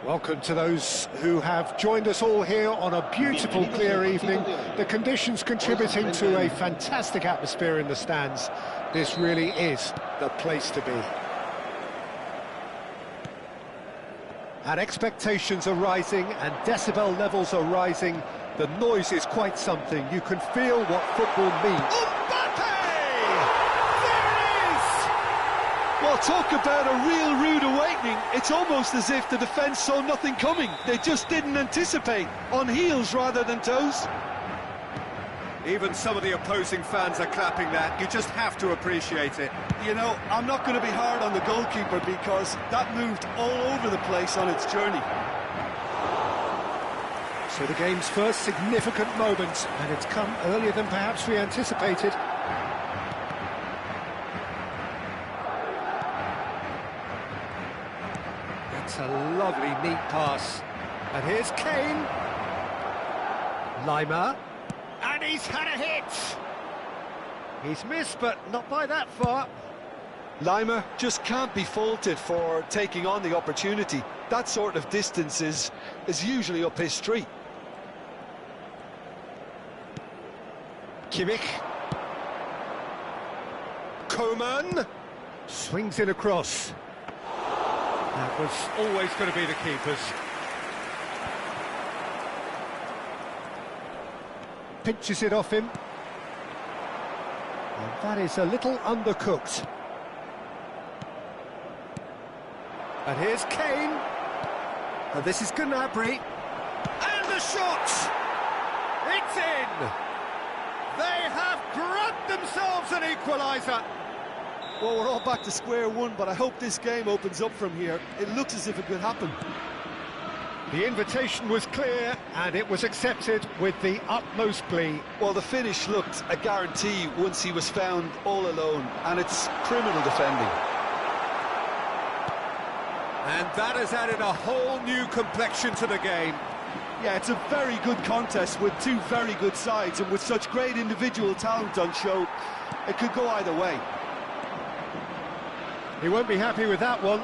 Welcome to those who have joined us all here on a beautiful, clear evening. The conditions contributing to a fantastic atmosphere in the stands. This really is the place to be. And expectations are rising and decibel levels are rising. The noise is quite something. You can feel what football means. Well, talk about a real rude awakening. It's almost as if the defence saw nothing coming. They just didn't anticipate. On heels rather than toes. Even some of the opposing fans are clapping that. You just have to appreciate it. You know, I'm not going to be hard on the goalkeeper because that moved all over the place on its journey. So the game's first significant moment, and it's come earlier than perhaps we anticipated. It's a lovely, neat pass. And here's Kane. Lima. And he's had a hit! He's missed, but not by that far. Lima just can't be faulted for taking on the opportunity. That sort of distance is usually up his street. Kimmich. Coman. Swings it across. That was always going to be the keeper's. Pinches it off him. And that is a little undercooked. And here's Kane. And this is Gnabry. And the shot! It's in! They have grabbed themselves an equaliser. Well, we're all back to square one, but I hope this game opens up from here. It looks as if it could happen. The invitation was clear, and it was accepted with the utmost glee. Well, the finish looked a guarantee once he was found all alone, and it's criminal defending. And that has added a whole new complexion to the game. Yeah, it's a very good contest with two very good sides, and with such great individual talent on show, it could go either way. He won't be happy with that one.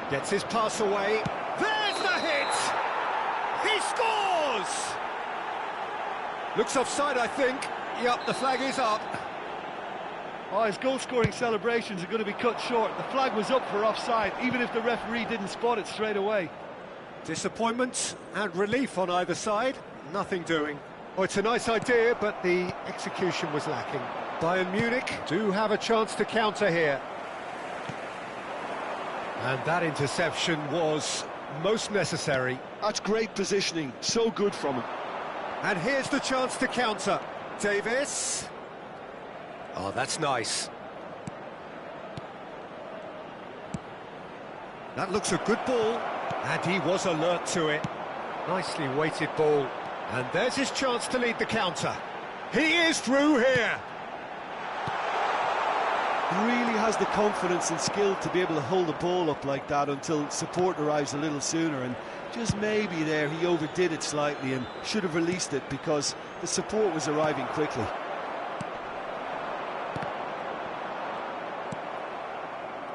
Gets his pass away. There's the hit! He scores! Looks offside, I think. Yep, the flag is up. Oh, his goal-scoring celebrations are going to be cut short. The flag was up for offside, even if the referee didn't spot it straight away. Disappointment and relief on either side. Nothing doing. Oh, it's a nice idea, but the execution was lacking. Bayern Munich do have a chance to counter here. And that interception was most necessary. That's great positioning, so good from him. And here's the chance to counter. Davis. Oh, that's nice. That looks a good ball. And he was alert to it. Nicely weighted ball. And there's his chance to lead the counter. He is through here. Really has the confidence and skill to be able to hold the ball up like that until support arrives a little sooner, and just maybe there he overdid it slightly and should have released it because the support was arriving quickly.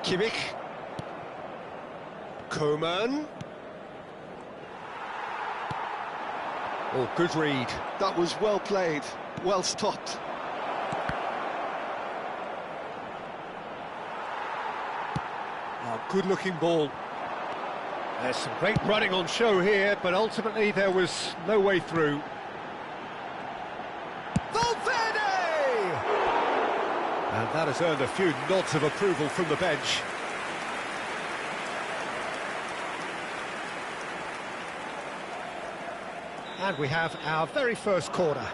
Kimmich. Coman. Oh, good read. That was well played, well stopped. Oh, good-looking ball. There's some great running on show here, but ultimately there was no way through. Valverde! And that has earned a few nods of approval from the bench. And we have our very first corner.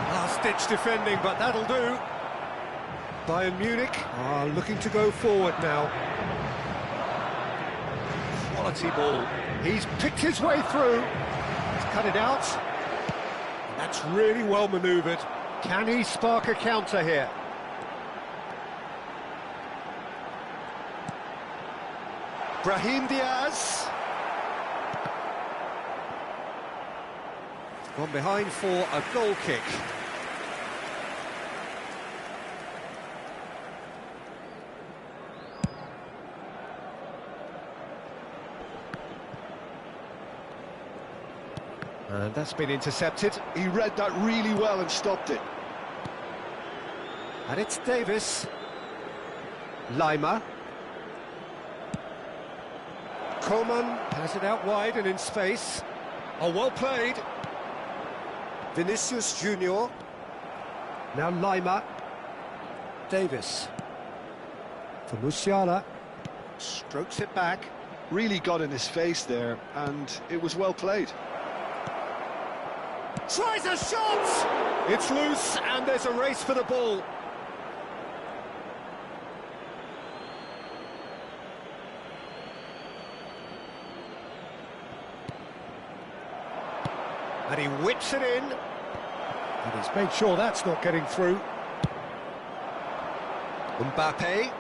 Last-ditch defending, but that'll do. Bayern Munich are looking to go forward now. Quality ball. He's picked his way through. He's cut it out. And that's really well manoeuvred. Can he spark a counter here? Brahim Diaz. Gone behind for a goal kick. And that's been intercepted. He read that really well and stopped it. And it's Davis. Lima. Coman has it out wide and in space. Oh, well played. Vinicius Junior. Now Lima. Davis. For Musiala. Strokes it back. Really got in his face there, and it was well played. Tries a shot! It's loose, and there's a race for the ball. And he whips it in. And he's made sure that's not getting through. Mbappe.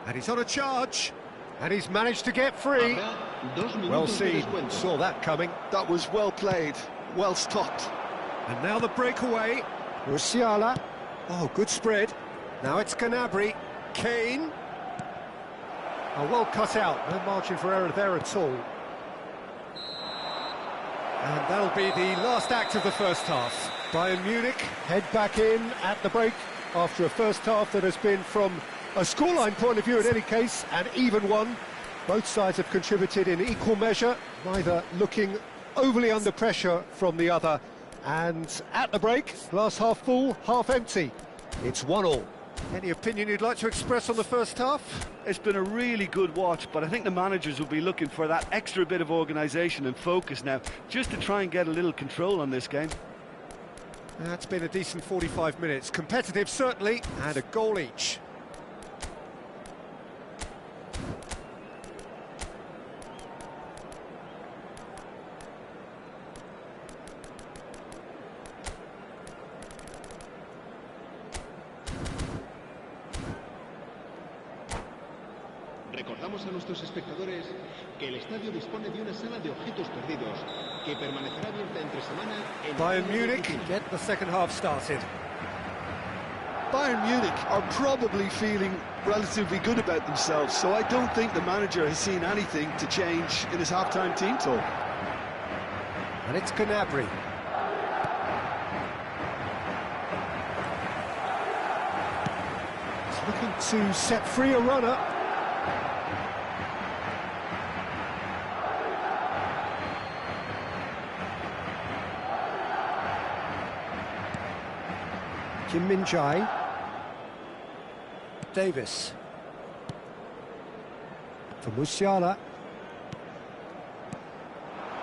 And he's on a charge. And he's managed to get free. Well seen, saw that coming. That was well played, well stopped. And now the breakaway. Musiala. Oh, good spread. Now it's Gnabry. Kane. Oh, well cut out. No margin for error there at all. And that'll be the last act of the first half. Bayern Munich head back in at the break after a first half that has been, from a scoreline point of view in any case, an even one. Both sides have contributed in equal measure, neither looking overly under pressure from the other. And at the break, glass half full, half empty. It's 1-1. Any opinion you'd like to express on the first half? It's been a really good watch, but I think the managers will be looking for that extra bit of organisation and focus now, just to try and get a little control on this game. That's been a decent 45 minutes. Competitive, certainly, and a goal each. Recordamos a nuestros espectadores que el estadio dispone de una sala de objetos perdidos que permanecerá abierta entre semana en Bayern Munich get the second half started. Bayern Munich are probably feeling relatively good about themselves, so I don't think the manager has seen anything to change in his half-time team talk. And it's Gnabry. He's looking to set free a runner. Kim Min-jae. Davis. For Musiala.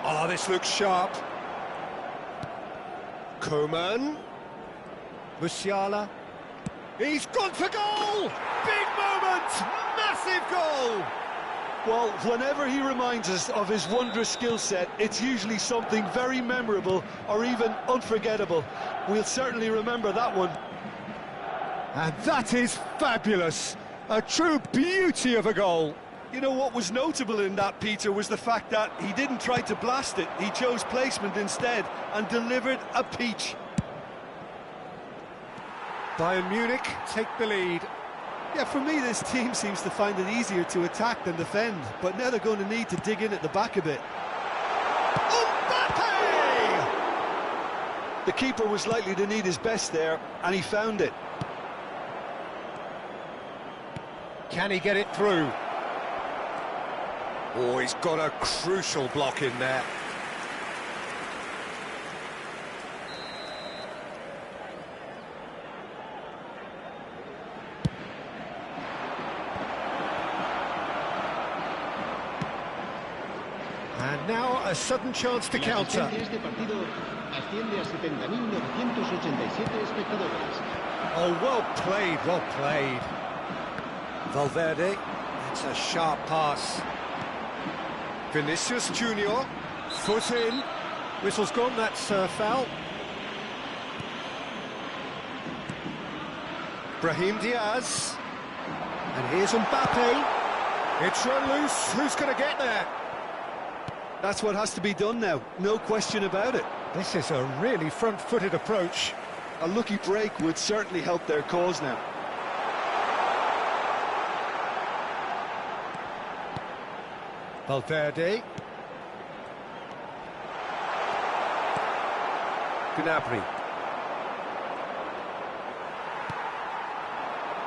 Oh, this looks sharp. Coman. Musiala. He's gone for goal! Big moment! Massive goal! Well, whenever he reminds us of his wondrous skill set, it's usually something very memorable or even unforgettable. We'll certainly remember that one. And that is fabulous. A true beauty of a goal. You know what was notable in that, Peter, was the fact that he didn't try to blast it. He chose placement instead and delivered a peach. Bayern Munich take the lead. Yeah, for me, this team seems to find it easier to attack than defend, but now they're going to need to dig in at the back a bit. Mbappe! The keeper was likely to need his best there, and he found it. Can he get it through? Oh, he's got a crucial block in there. And now a sudden chance to counter. Este partido asciende a 70.987 espectadores. Oh, well played, well played. Valverde, it's a sharp pass. Vinicius Junior, foot in. Whistle's gone, that's foul. Brahim Diaz. And here's Mbappe. It's run loose, who's going to get there? That's what has to be done now, no question about it. This is a really front-footed approach. A lucky break would certainly help their cause now. Valverde. Gnabry.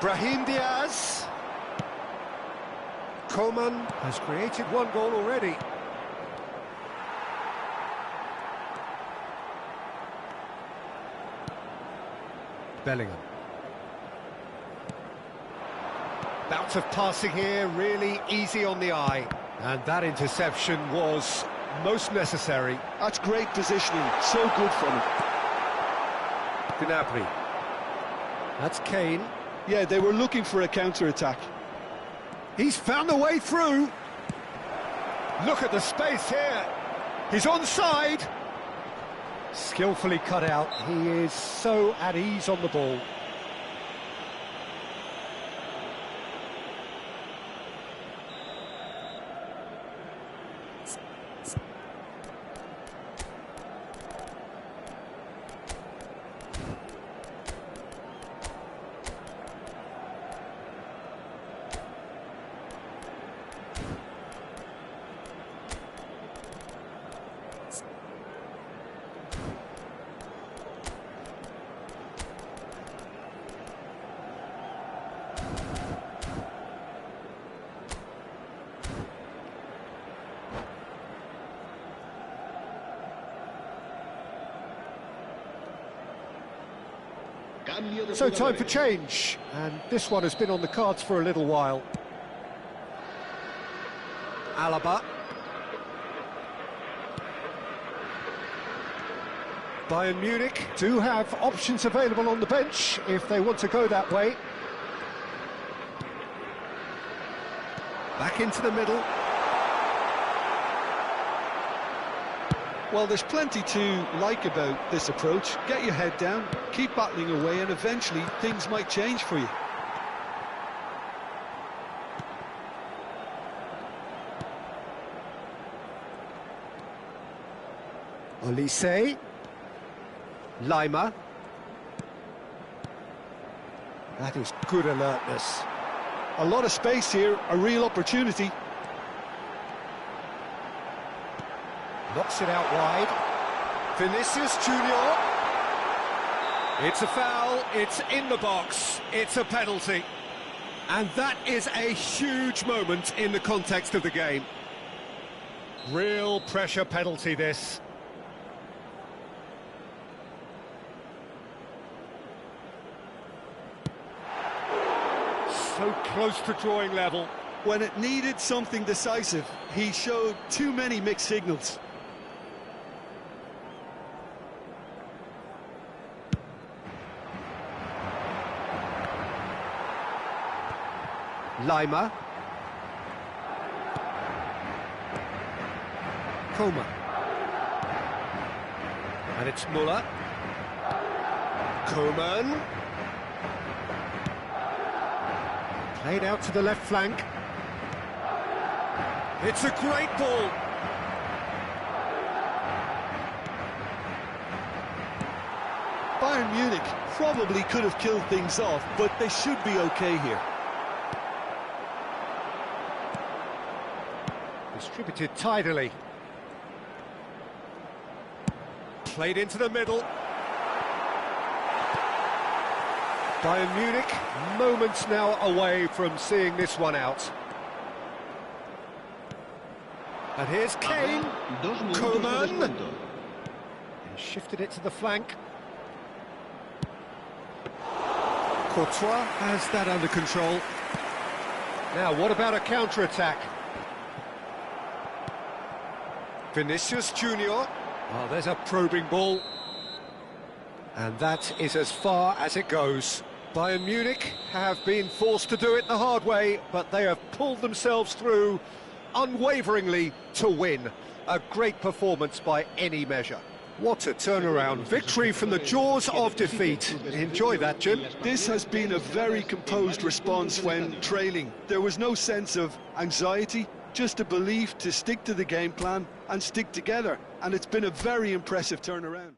Brahim Diaz. Coman has created one goal already. Bellingham. Bout of passing here, really easy on the eye. And that interception was most necessary. That's great positioning, so good from him. Gnabry. That's Kane. Yeah, they were looking for a counter-attack. He's found the way through. Look at the space here. He's onside. Skillfully cut out. He is so at ease on the ball. So time for change, and this one has been on the cards for a little while. Alaba. Bayern Munich do have options available on the bench if they want to go that way. Back into the middle. Well, there's plenty to like about this approach. Get your head down, keep battling away, and eventually things might change for you. Olise. Lima. That is good alertness. A lot of space here, a real opportunity. Knocks it out wide. Vinicius Junior. It's a foul, it's in the box, it's a penalty. And that is a huge moment in the context of the game. Real pressure penalty, this. So close to drawing level. When it needed something decisive, he showed too many mixed signals. Lima. Coman. And it's Muller. Coman. Played out to the left flank. It's a great ball. Bayern Munich probably could have killed things off, but they should be okay here. Distributed tidily. Played into the middle. Bayern Munich, moments now away from seeing this one out. And here's Kane. Coman. And shifted it to the flank. Courtois has that under control. Now, what about a counter-attack? Vinicius Junior. Oh, there's a probing ball. And that is as far as it goes. Bayern Munich have been forced to do it the hard way, but they have pulled themselves through unwaveringly to win. A great performance by any measure. What a turnaround. Victory from the jaws of defeat. Enjoy that, Jim. This has been a very composed response when trailing. There was no sense of anxiety, just a belief to stick to the game plan and stick together. And it's been a very impressive turnaround.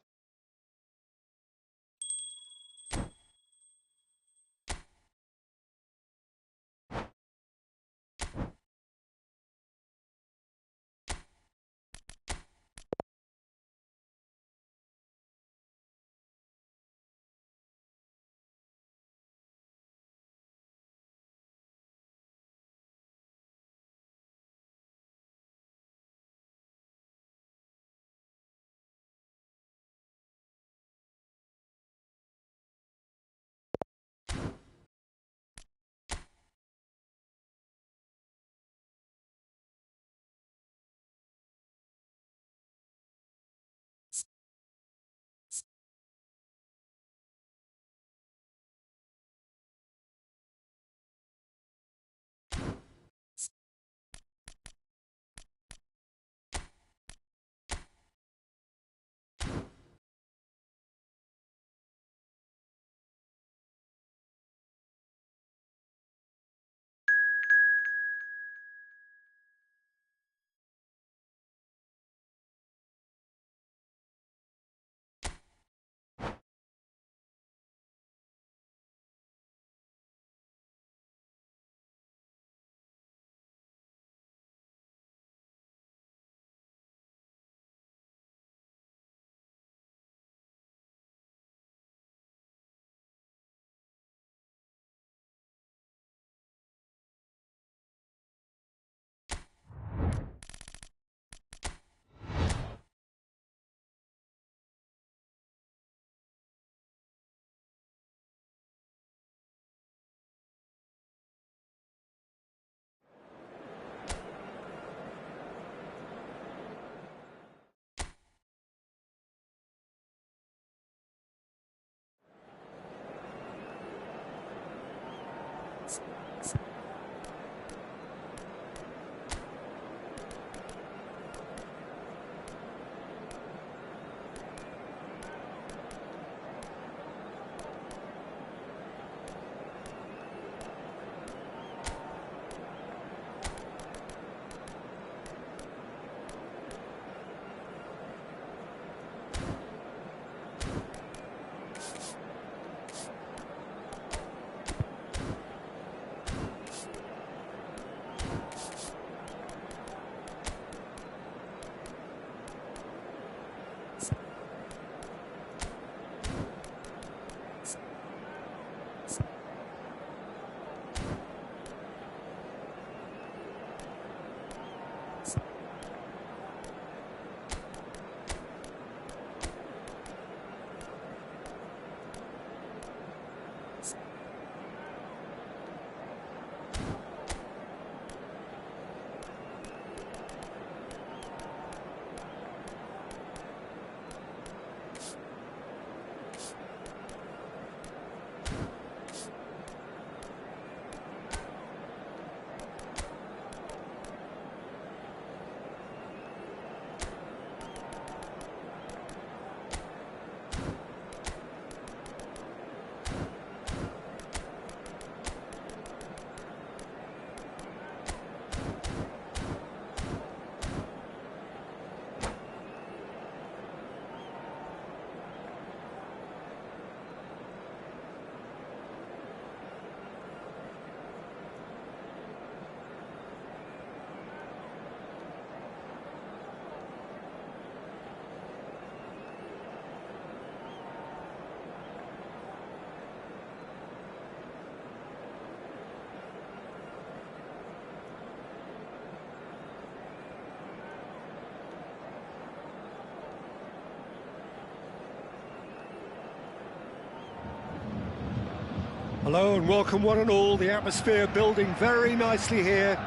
Hello and welcome one and all. The atmosphere building very nicely here.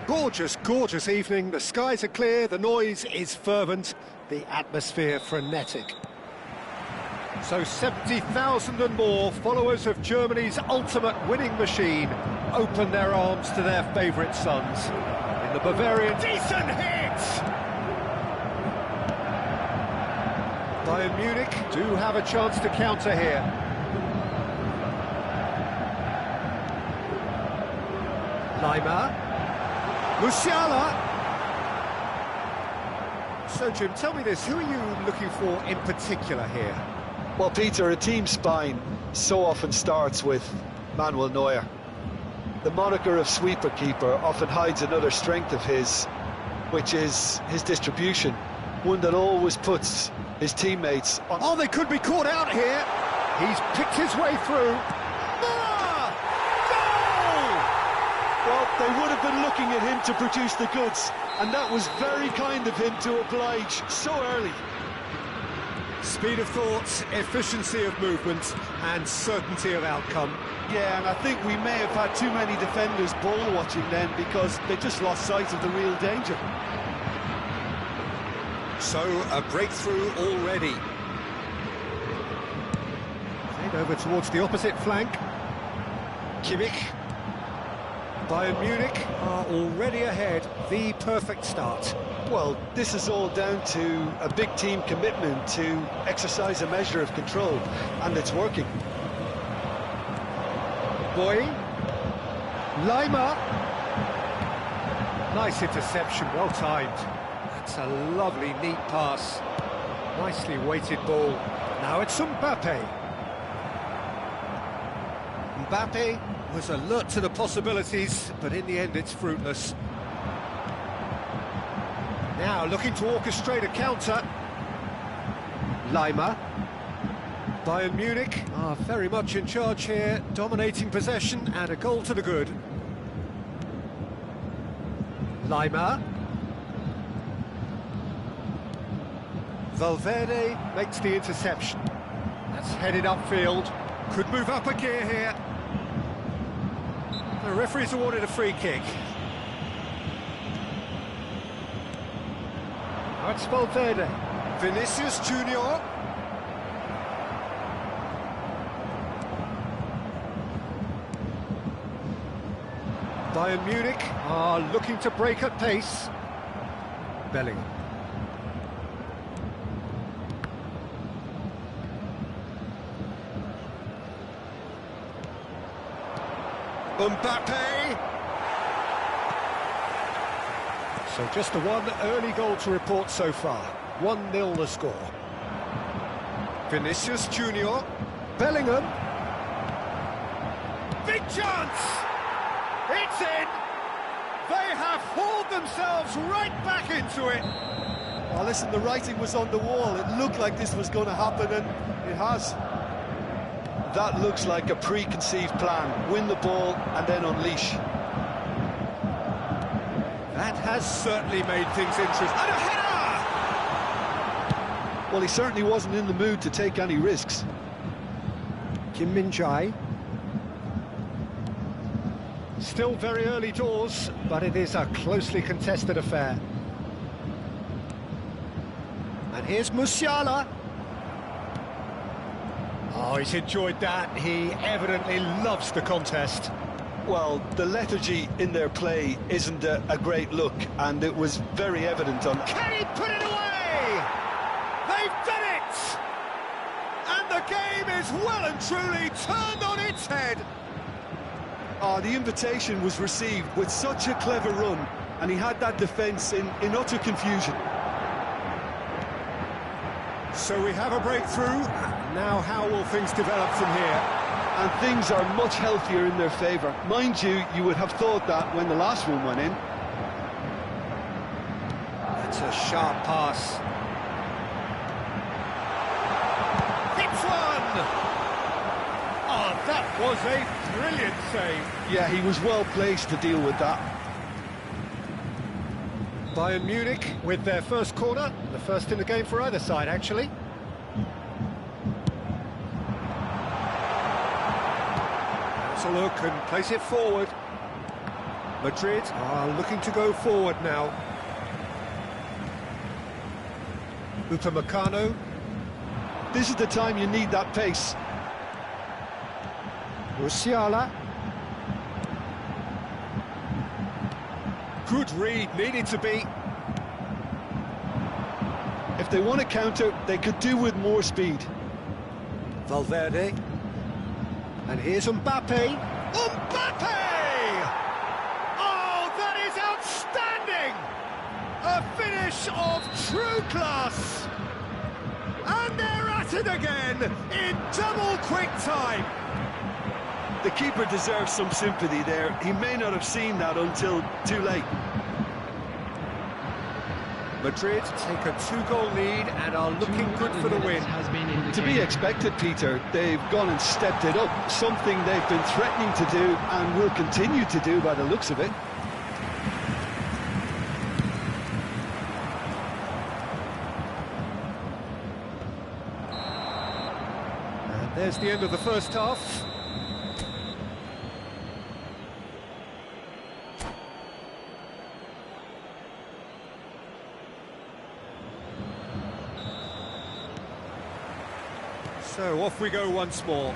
Gorgeous, gorgeous evening. The skies are clear, the noise is fervent, the atmosphere frenetic. So 70,000 and more followers of Germany's ultimate winning machine open their arms to their favourite sons. In the Bavarian, decent hit! Bayern Munich do have a chance to counter here. Laimer. Musiala. So, Jim, tell me this, who are you looking for in particular here? Well, Peter, a team spine so often starts with Manuel Neuer. The moniker of sweeper keeper often hides another strength of his, which is his distribution, one that always puts his teammates on. Oh, they could be caught out here. He's picked his way through. Well, they would have been looking at him to produce the goods, and that was very kind of him to oblige so early. Speed of thought, efficiency of movement, and certainty of outcome. Yeah, and I think we may have had too many defenders ball watching then because they just lost sight of the real danger. So, a breakthrough already. Played over towards the opposite flank. Kimmich. Bayern Munich are already ahead, the perfect start. Well, this is all down to a big team commitment to exercise a measure of control, and it's working. Boy. Laimer. Nice interception, well timed. That's a lovely, neat pass. Nicely weighted ball. Now it's Mbappe. Mbappe was alert to the possibilities, but in the end it's fruitless. Now looking to orchestrate a counter. Laimer. Bayern Munich are very much in charge here, dominating possession and a goal to the good. Laimer. Valverde makes the interception. That's headed upfield. Could move up a gear here. The referee's awarded a free kick. Now it's Valverde. Vinicius Junior. Bayern Munich are looking to break at pace. Bellingham. Mbappe! So just the one early goal to report so far. 1-0 the score. Vinicius Junior. Bellingham. Big chance! It's in! They have hauled themselves right back into it. Oh, listen, the writing was on the wall. It looked like this was going to happen, and it has. That looks like a preconceived plan. Win the ball and then unleash. That has certainly made things interesting. And a header! Well, he certainly wasn't in the mood to take any risks. Kim Min-jae. Still very early doors, but it is a closely contested affair. And here's Musiala. Oh, he's enjoyed that. He evidently loves the contest. Well, the lethargy in their play isn't a great look, and it was very evident on... Can he put it away? They've done it! And the game is well and truly turned on its head. Oh, the invitation was received with such a clever run, and he had that defence in utter confusion. So we have a breakthrough. Now how will things develop from here? And things are much healthier in their favour. Mind you, you would have thought that when the last one went in. That's a sharp pass. Hits one! Oh, that was a brilliant save. Yeah, he was well placed to deal with that. Bayern Munich with their first corner, the first in the game for either side, actually. a look and place it forward. Madrid are looking to go forward now. Upamecano. This is the time you need that pace. Musiala. Good read, needed to be. If they want to counter, they could do with more speed. Valverde. And here's Mbappe. Mbappe! Oh, that is outstanding! A finish of true class! And they're at it again in double quick time. The keeper deserves some sympathy there. He may not have seen that until too late. Madrid take a 2-goal lead and are looking good for the win. To be expected, Peter. They've gone and stepped it up, something they've been threatening to do and will continue to do by the looks of it. And there's the end of the first half. So off we go once more.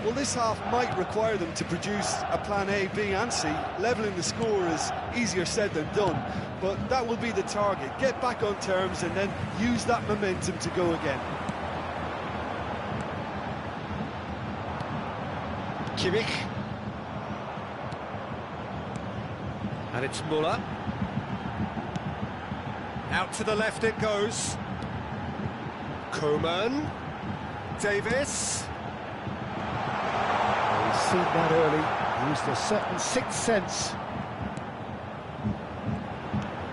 Well, this half might require them to produce a plan A, B and C. Levelling the score is easier said than done, but that will be the target. Get back on terms and then use that momentum to go again. Kimmich. And it's Müller. Out to the left it goes. Coman. Davis. He's seen that early. Used a certain sixth sense.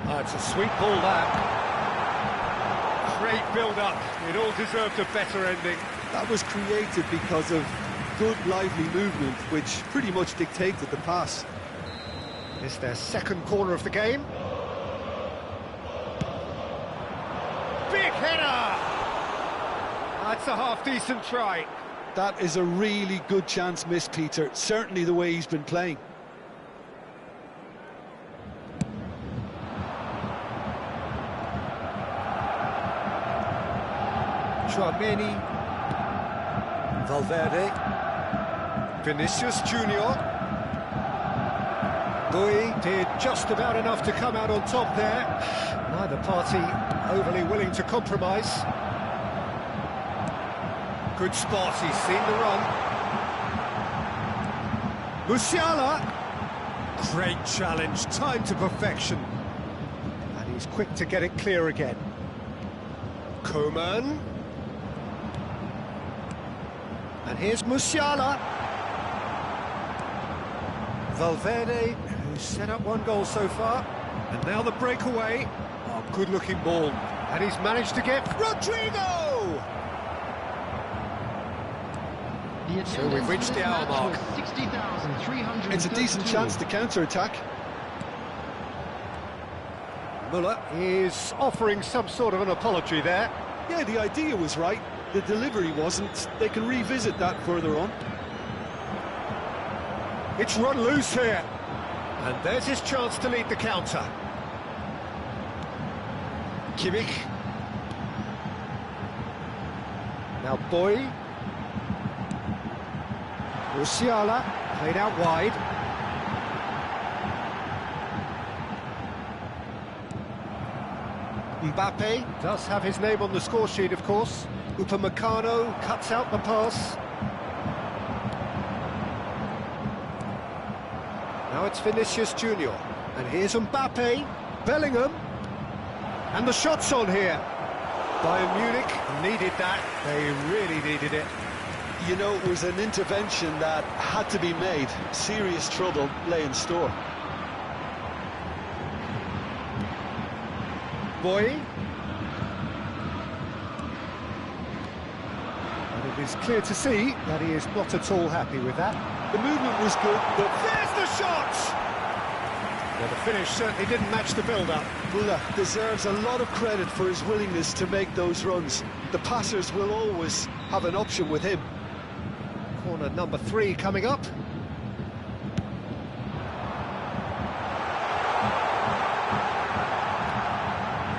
Oh, it's a sweet ball, that. Great build-up. It all deserved a better ending. That was created because of good, lively movement, which pretty much dictated the pass. It's their second corner of the game. Big header! That's a half-decent try. That is a really good chance missed, Peter. Certainly the way he's been playing. Tchouaméni. Valverde. Vinicius Junior. Bui did just about enough to come out on top there. Neither party overly willing to compromise. Good spot, he's seen the run. Musiala. Great challenge, timed to perfection. And he's quick to get it clear again. Coman. And here's Musiala. Valverde, who's set up one goal so far. And now the breakaway. Oh, good-looking ball. And he's managed to get Rodrigo! So we've reached the hour mark. It's a decent chance to counter-attack. Müller is offering some sort of an apology there. Yeah, the idea was right. The delivery wasn't. They can revisit that further on. It's run loose here. And there's his chance to lead the counter. Kimmich. Now Bui. Musiala, played out wide. Mbappe does have his name on the score sheet, of course. Upamecano cuts out the pass. Now it's Vinicius Junior. And here's Mbappe, Bellingham. And the shot's on here. Bayern Munich needed that. They really needed it. You know, it was an intervention that had to be made. Serious trouble lay in store. Bui. And it is clear to see that he is not at all happy with that. The movement was good, but there's the shot! Well, the finish certainly didn't match the build-up. Müller deserves a lot of credit for his willingness to make those runs. The passers will always have an option with him. Corner Corner number 3 coming up.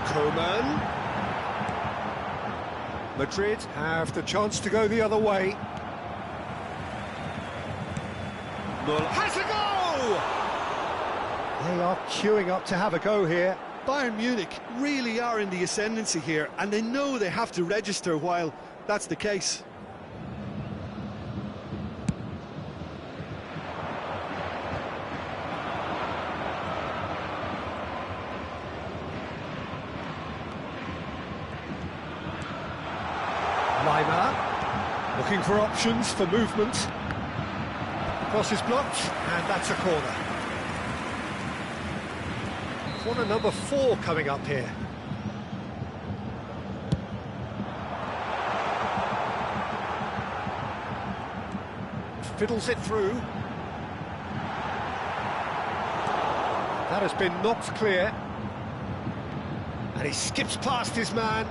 Coman. Madrid have the chance to go the other way. Muller has a goal! They are queuing up to have a go here. Bayern Munich really are in the ascendancy here, and they know they have to register while that's the case. Lima looking for options for movement. Cross is blocked, and that's a corner. Corner number 4 coming up here. Fiddles it through. That has been knocked clear. And he skips past his man.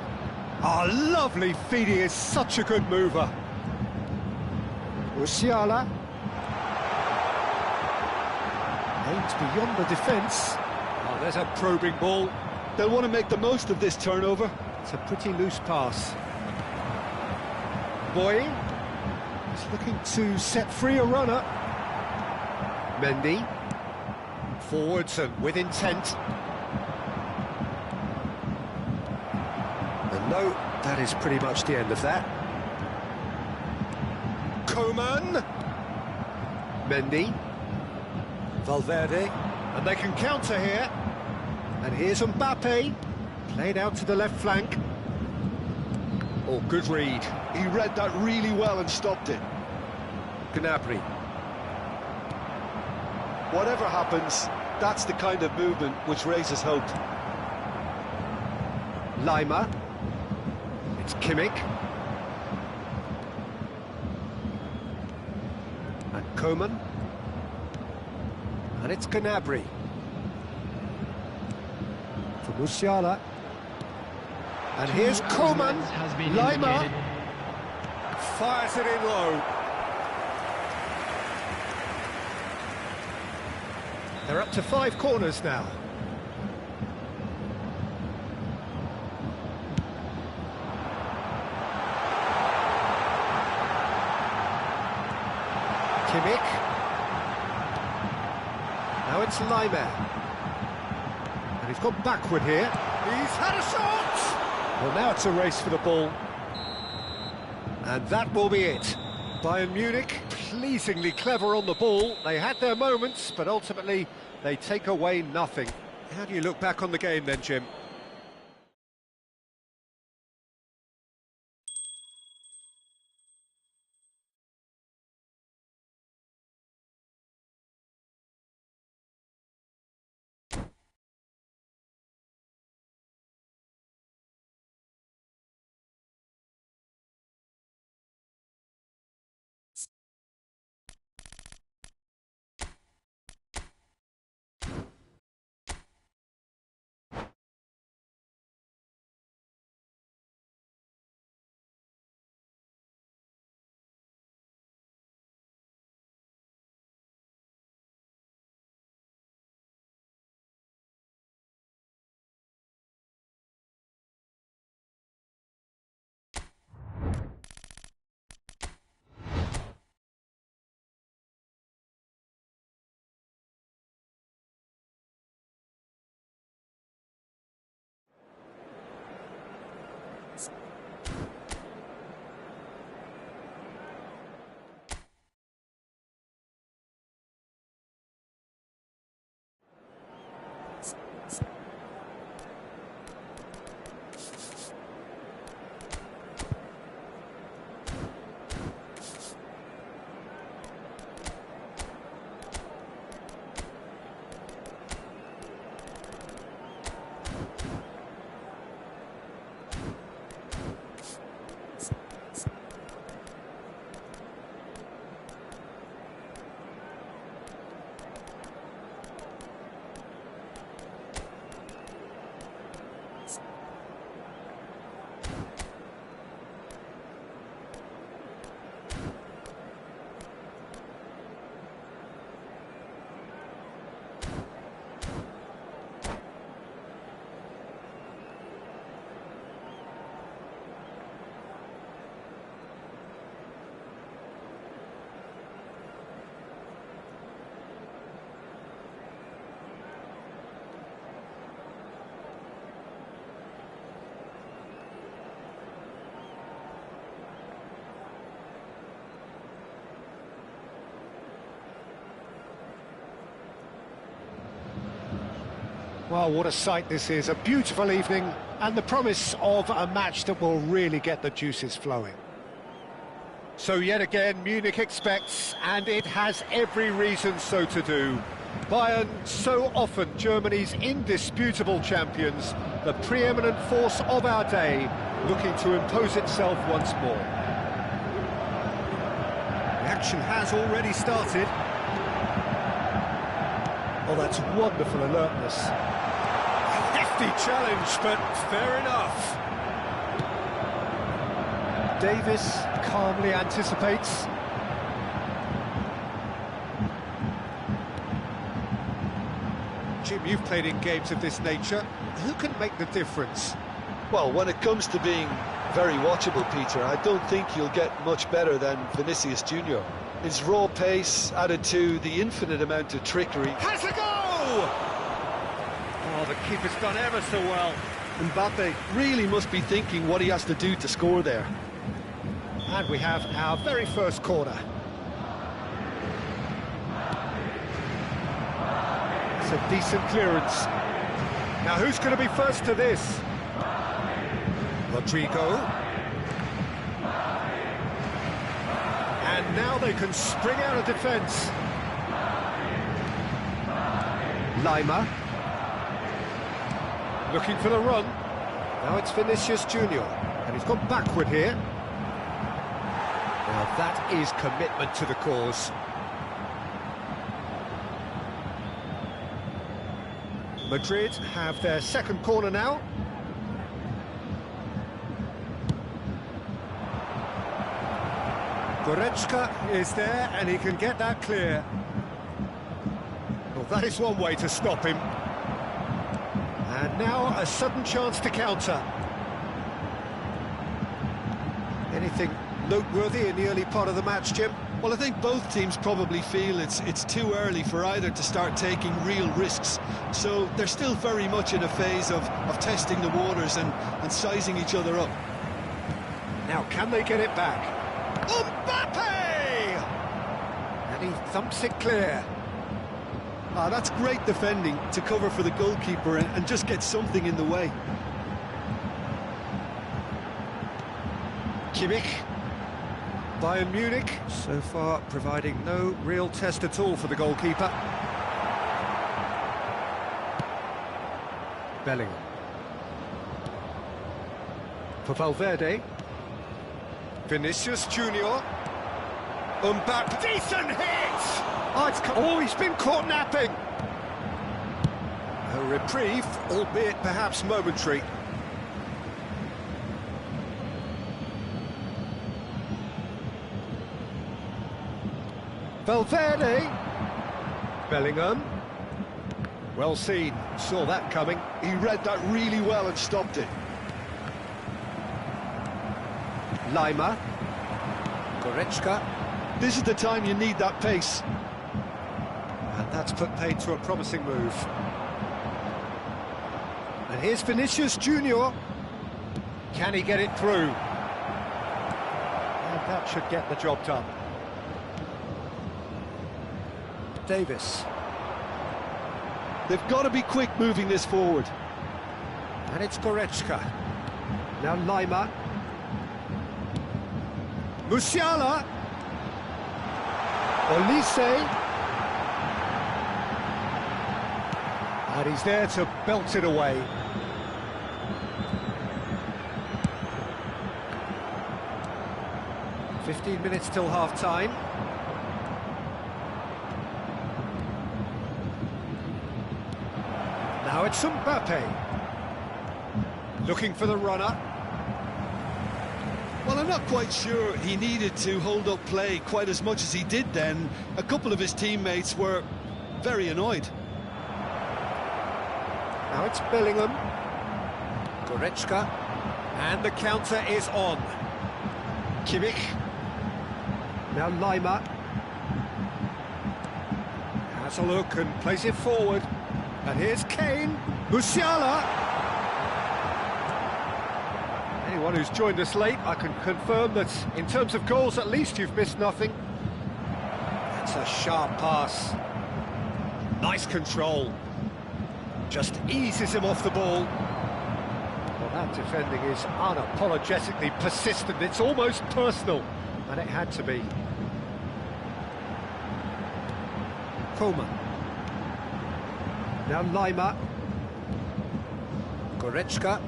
Oh, lovely feed, he is such a good mover. Musiala. Aims beyond the defence. Oh, there's a probing ball. They'll want to make the most of this turnover. It's a pretty loose pass. Boy is looking to set free a runner. Mendy. Forwards and with intent. And no, that is pretty much the end of that. Coman. Mendy. Valverde. And they can counter here. And here's Mbappe. Played out to the left flank. Oh, good read. He read that really well and stopped it. Gnabry. Whatever happens, that's the kind of movement which raises hope. Lima. It's Kimmich. And Coman. And it's Gnabry. For Musiala. And here's Coman. Lima fires it in low. They're up to 5 corners now. Kimmich. Now it's Lima. And he's gone backward here. He's had a shot! Well, now it's a race for the ball. And that will be it. Bayern Munich, pleasingly clever on the ball. They had their moments, but ultimately they take away nothing. How do you look back on the game then, Jim? Well, what a sight this is, a beautiful evening, and the promise of a match that will really get the juices flowing. So yet again, Munich expects, and it has every reason so to do. Bayern, so often Germany's indisputable champions, the preeminent force of our day, looking to impose itself once more. The action has already started. Oh, that's wonderful alertness. Hefty challenge, but fair enough. Davis calmly anticipates. Jim, you've played in games of this nature. Who can make the difference? Well, when it comes to being very watchable, Peter, I don't think you'll get much better than Vinicius Junior. His raw pace added to the infinite amount of trickery. Has a go! Oh, the keeper's done ever so well. Mbappe really must be thinking what he has to do to score there. And we have our very first corner. It's a decent clearance. Now who's going to be first to this? Rodrigo. And now they can spring out of defence. Lima. Looking for the run. Now it's Vinicius Junior. And he's gone backward here. Now that is commitment to the cause. Madrid have their second corner now. Goretzka is there and he can get that clear. Well, that is one way to stop him. And now a sudden chance to counter. Anything noteworthy in the early part of the match, Jim? Well, I think both teams probably feel it's too early for either to start taking real risks. So they're still very much in a phase of testing the waters and sizing each other up. Now, can they get it back? Mbappe! And he thumps it clear. Ah, that's great defending to cover for the goalkeeper and just get something in the way. Kimmich. Bayern Munich, so far providing no real test at all for the goalkeeper. Bellingham. For Valverde. Vinicius Junior. Mbappe. Decent hit! Oh, he's been caught napping. A reprieve, albeit perhaps momentary. Valverde. Bellingham. Well seen, saw that coming. He read that really well and stopped it. Lima. Goretzka. This is the time you need that pace. And that's put paid to a promising move. And here's Vinicius Junior. Can he get it through? And that should get the job done. Davis. They've got to be quick moving this forward. And it's Goretzka. Now Lima. Musiala. Olise. And he's there to belt it away. "15 minutes till half-time. Now it's Mbappe. Looking for the runner. Well, I'm not quite sure he needed to hold up play quite as much as he did then. A couple of his teammates were very annoyed. Now it's Bellingham. Goretzka. And the counter is on. Kimmich. Now Lima. Has a look and plays it forward. And here's Kane. Musiala. Anyone who's joined us late, I can confirm that in terms of goals, at least you've missed nothing. That's a sharp pass. Nice control. just eases him off the ball. Well, that defending is unapologetically persistent. It's almost personal, and it had to be. Koeman. Now Lima. Goretzka.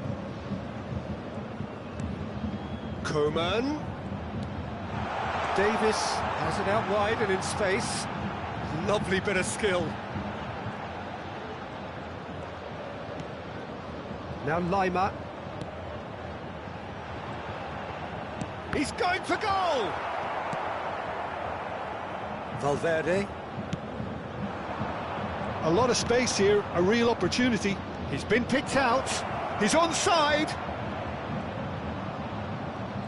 Koeman. Davis has it out wide and in space. Lovely bit of skill. Now Lima. He's going for goal! Valverde. A lot of space here, a real opportunity. He's been picked out. He's onside.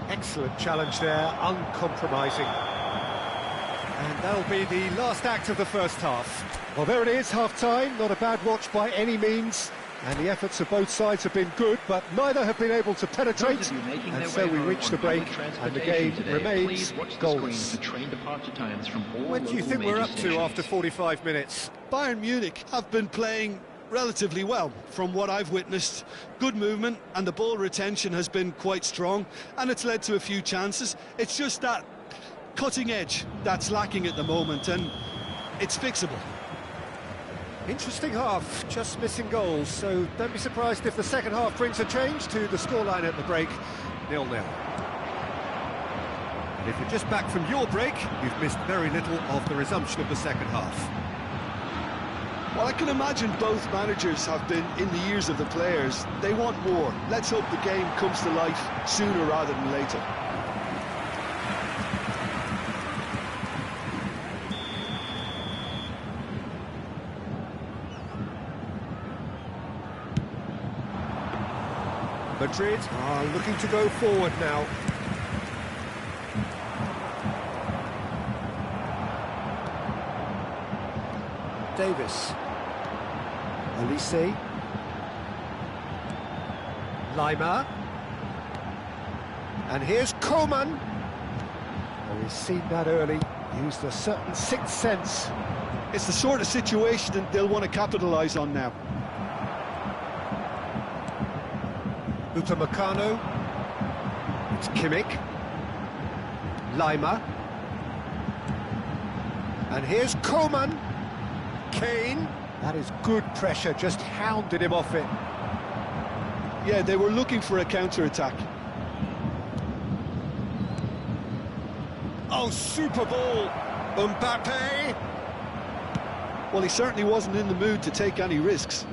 Excellent challenge there, uncompromising. And that'll be the last act of the first half. Well, there it is, half-time. Not a bad watch by any means. And the efforts of both sides have been good, but neither have been able to penetrate. And so we reach the break, and the game remains goalless. What do you think we're up to after 45 minutes? Bayern Munich have been playing relatively well from what I've witnessed. Good movement, and the ball retention has been quite strong, and it's led to a few chances. It's just that cutting edge that's lacking at the moment, and it's fixable. Interesting half, just missing goals, so don't be surprised if the second half brings a change to the scoreline at the break, 0-0. And if you're just back from your break, you've missed very little of the resumption of the second half. Well, I can imagine both managers have been in the ears of the players. They want more. Let's hope the game comes to life sooner rather than later. Madrid are looking to go forward now. Davis. Olise. Lima. And here's Koeman. Oh, he's seen that early. Used a certain sixth sense. It's the sort of situation that they'll want to capitalise on now. Upamecano. It's Kimmich. Lima. And here's Koeman. Kane. That is good pressure, just hounded him off it. Yeah, they were looking for a counter-attack. Oh, super ball. Mbappe. Well, he certainly wasn't in the mood to take any risks.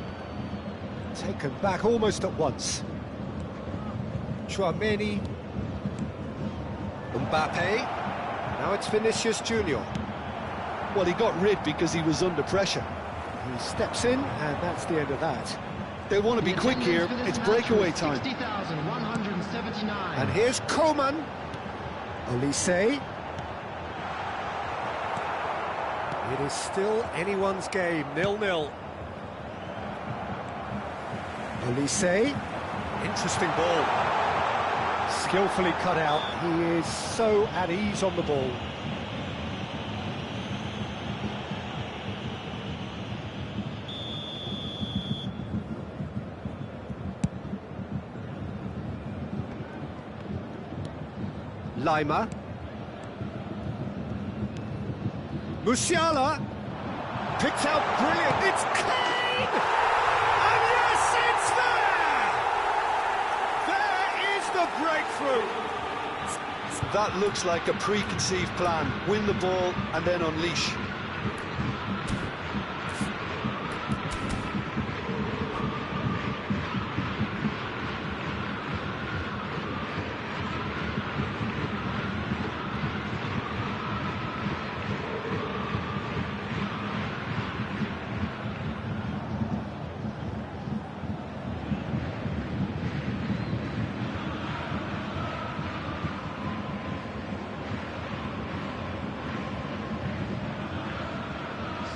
Taken back almost at once. Tchouaméni. Mbappe. Now it's Vinicius Junior. Well, he got rid because he was under pressure. He steps in, and that's the end of that. They want to be quick here. It's breakaway time. And here's Koeman. Olise. It is still anyone's game, 0-0. Olise. Interesting ball. Skillfully cut out. He is so at ease on the ball. Lima. Musiala. Picked out brilliant. It's Kane! And yes, it's there! There is the breakthrough. That looks like a preconceived plan. Win the ball and then unleash.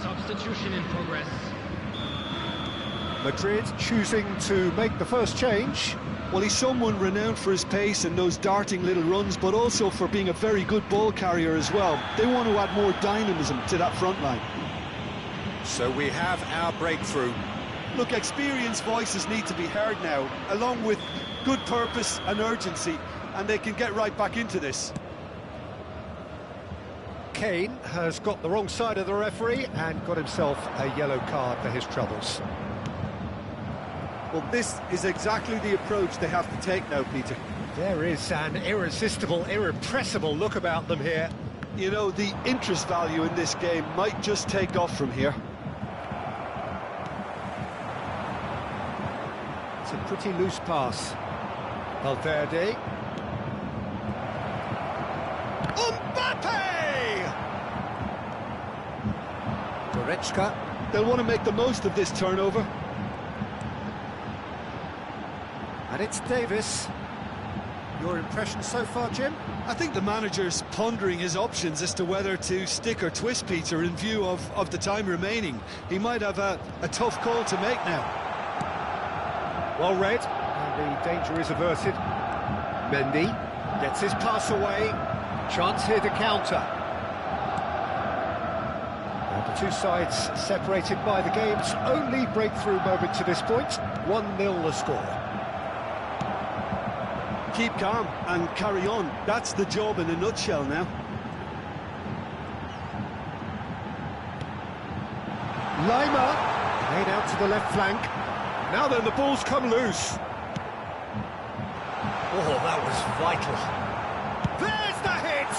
Substitution in progress. Madrid choosing to make the first change. Well, he's someone renowned for his pace and those darting little runs, but also for being a very good ball carrier as well. They want to add more dynamism to that front line. So we have our breakthrough. Look, experienced voices need to be heard now, along with good purpose and urgency, and they can get right back into this. Kane has got the wrong side of the referee and got himself a yellow card for his troubles. Well, this is exactly the approach they have to take now, Peter. There is an irresistible, irrepressible look about them here. You know, the interest value in this game might just take off from here. It's a pretty loose pass. Valverde. Mbappe! Goretzka. They'll want to make the most of this turnover. And it's Davis. Your impression so far, Jim? I think the manager's pondering his options as to whether to stick or twist, Peter, in view of the time remaining. He might have a tough call to make now. Well read, and the danger is averted. Mendy gets his pass away. Chance here to counter. And the two sides separated by the game's only breakthrough moment to this point. 1-0 the score. Keep calm and carry on. That's the job in a nutshell now. Lima, played out to the left flank. Now then, the ball's come loose. Oh, that was vital. There's the hit!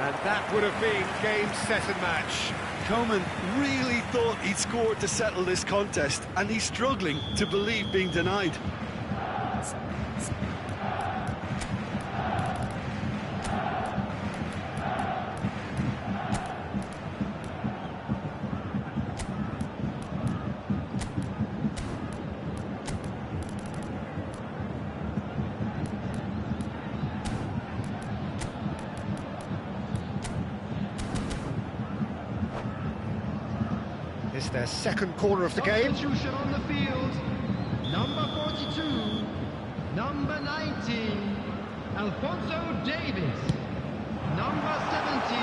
And that would have been game, set and match. Coman really thought he'd scored to settle this contest, and he's struggling to believe being denied. It's their second corner of the game. Substitution on the field. Number 42, number 19, Alphonso Davies. Number 17.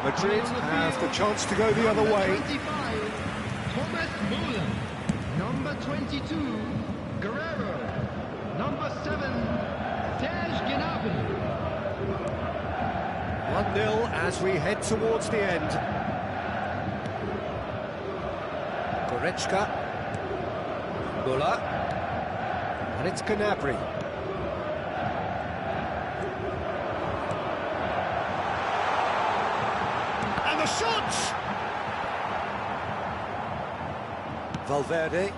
Madrid have the chance to go the other Number way. 25, Thomas Muller. Number 22, Guerrero. Number 7, Serge Gnabry. 1-0 as we head towards the end. Goretzka. Muller. And it's Gnabry. And the shot! Valverde.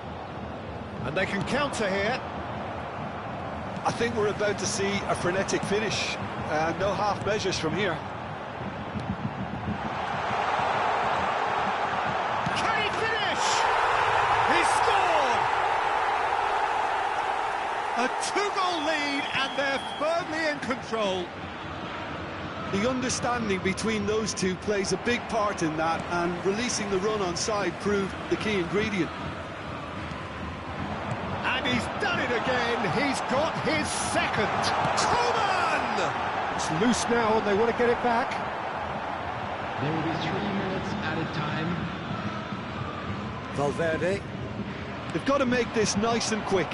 And they can counter here. I think we're about to see a frenetic finish. No half measures from here. Can he finish? He scored! A two-goal lead and they're firmly in control. The understanding between those two plays a big part in that, and releasing the run on side proved the key ingredient. And he's done it again. He's got his second. Coman! It's loose now and they want to get it back. There will be 3 minutes added time. Valverde. They've got to make this nice and quick.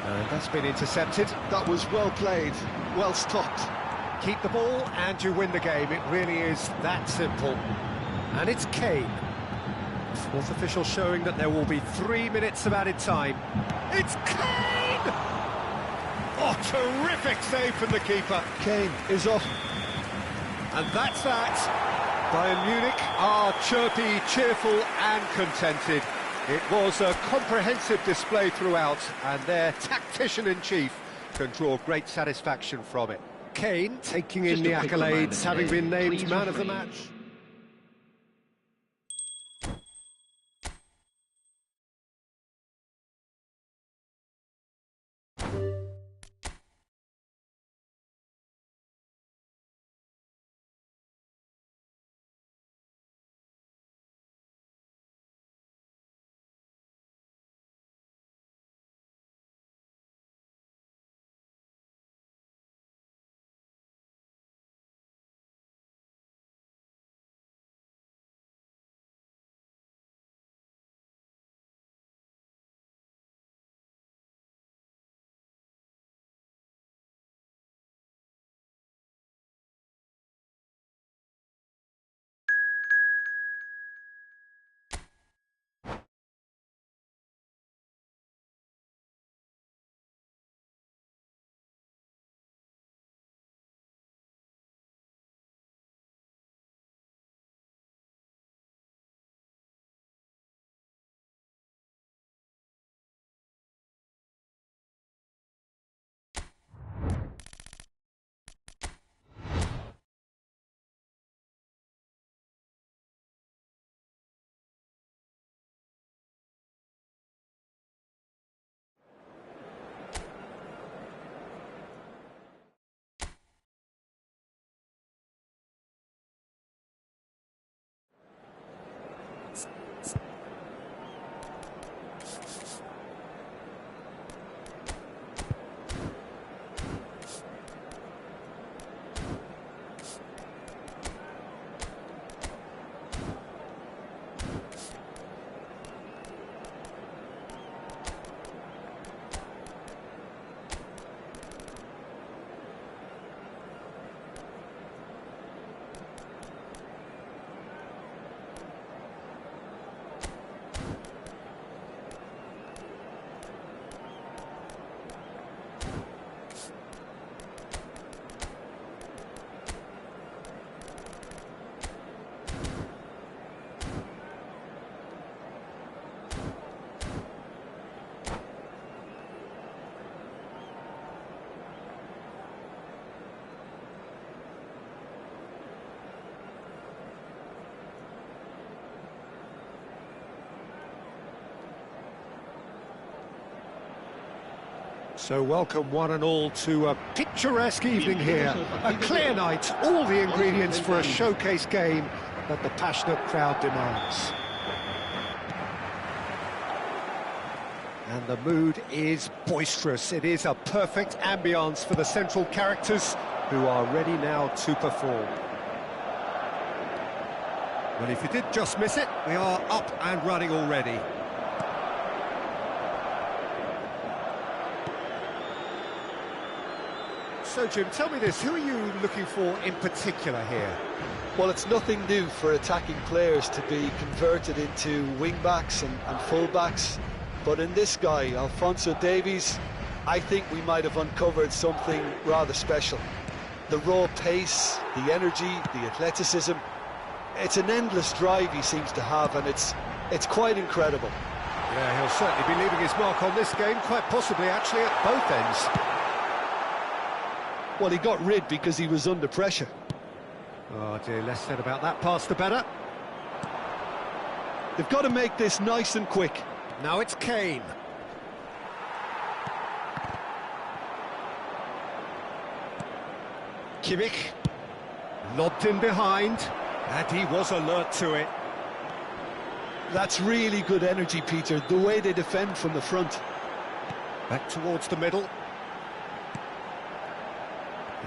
And that's been intercepted. That was well played, well stopped. Keep the ball and you win the game. It really is that simple. And it's Kane. Fourth official showing that there will be 3 minutes of added time. It's Kane! Oh, terrific save from the keeper. Kane is off. And that's that. Bayern Munich are chirpy, cheerful and contented. It was a comprehensive display throughout, and their tactician-in-chief can draw great satisfaction from it. Kane taking in Just the a quick reminder accolades, having today, been named please man of the refrain. match. So welcome one and all to a picturesque evening here. A clear night, all the ingredients for a showcase game that the passionate crowd demands. And the mood is boisterous. It is a perfect ambience for the central characters who are ready now to perform. Well, if you did just miss it, we are up and running already. So, Jim, tell me this, who are you looking for in particular here? Well, it's nothing new for attacking players to be converted into wing-backs and full-backs, but in this guy, Alphonso Davies, I think we might have uncovered something rather special. The raw pace, the energy, the athleticism, it's an endless drive he seems to have, and it's quite incredible. Yeah, he'll certainly be leaving his mark on this game, quite possibly actually at both ends. Well, he got rid because he was under pressure. Oh dear, less said about that pass the better. They've got to make this nice and quick. Now it's Kane. Kimmich. Lobbed in behind, and he was alert to it. That's really good energy, Peter, the way they defend from the front. Back towards the middle.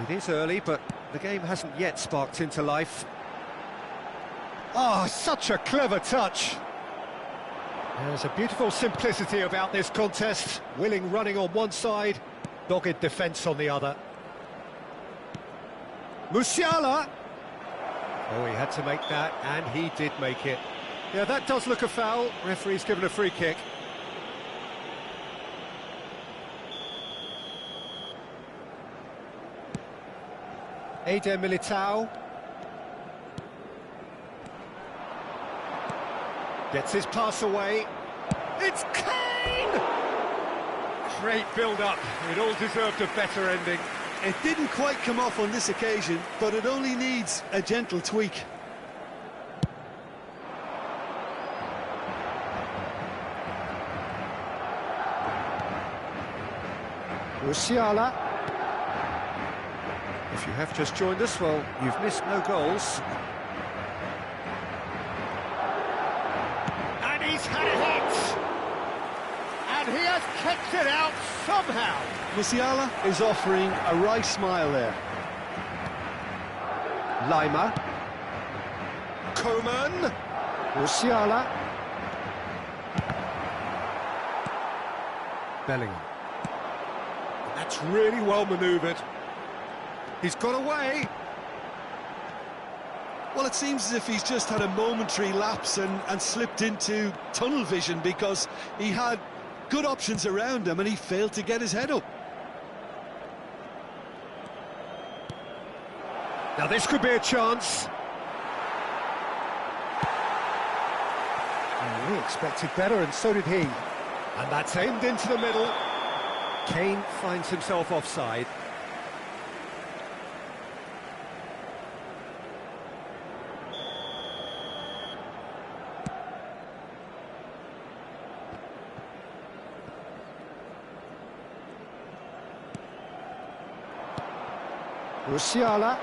It is early, but the game hasn't yet sparked into life. Oh, such a clever touch. There's a beautiful simplicity about this contest. Willing running on one side, dogged defence on the other. Musiala! Oh, he had to make that, and he did make it. Yeah, that does look a foul. Referee's given a free kick. Eder Militao. Gets his pass away. It's Kane! Great build-up. It all deserved a better ending. It didn't quite come off on this occasion, but it only needs a gentle tweak. Musiala. If you have just joined us, well, you've missed no goals. And he's had a hit! And he has kept it out somehow! Musiala is offering a wry smile there. Lima. Coman. Musiala. Bellingham. That's really well manoeuvred. He's got away. Well, it seems as if he's just had a momentary lapse and slipped into tunnel vision, because he had good options around him and he failed to get his head up. Now this could be a chance. We expected better, and so did he. And that's aimed into the middle. Kane finds himself offside. Musiala.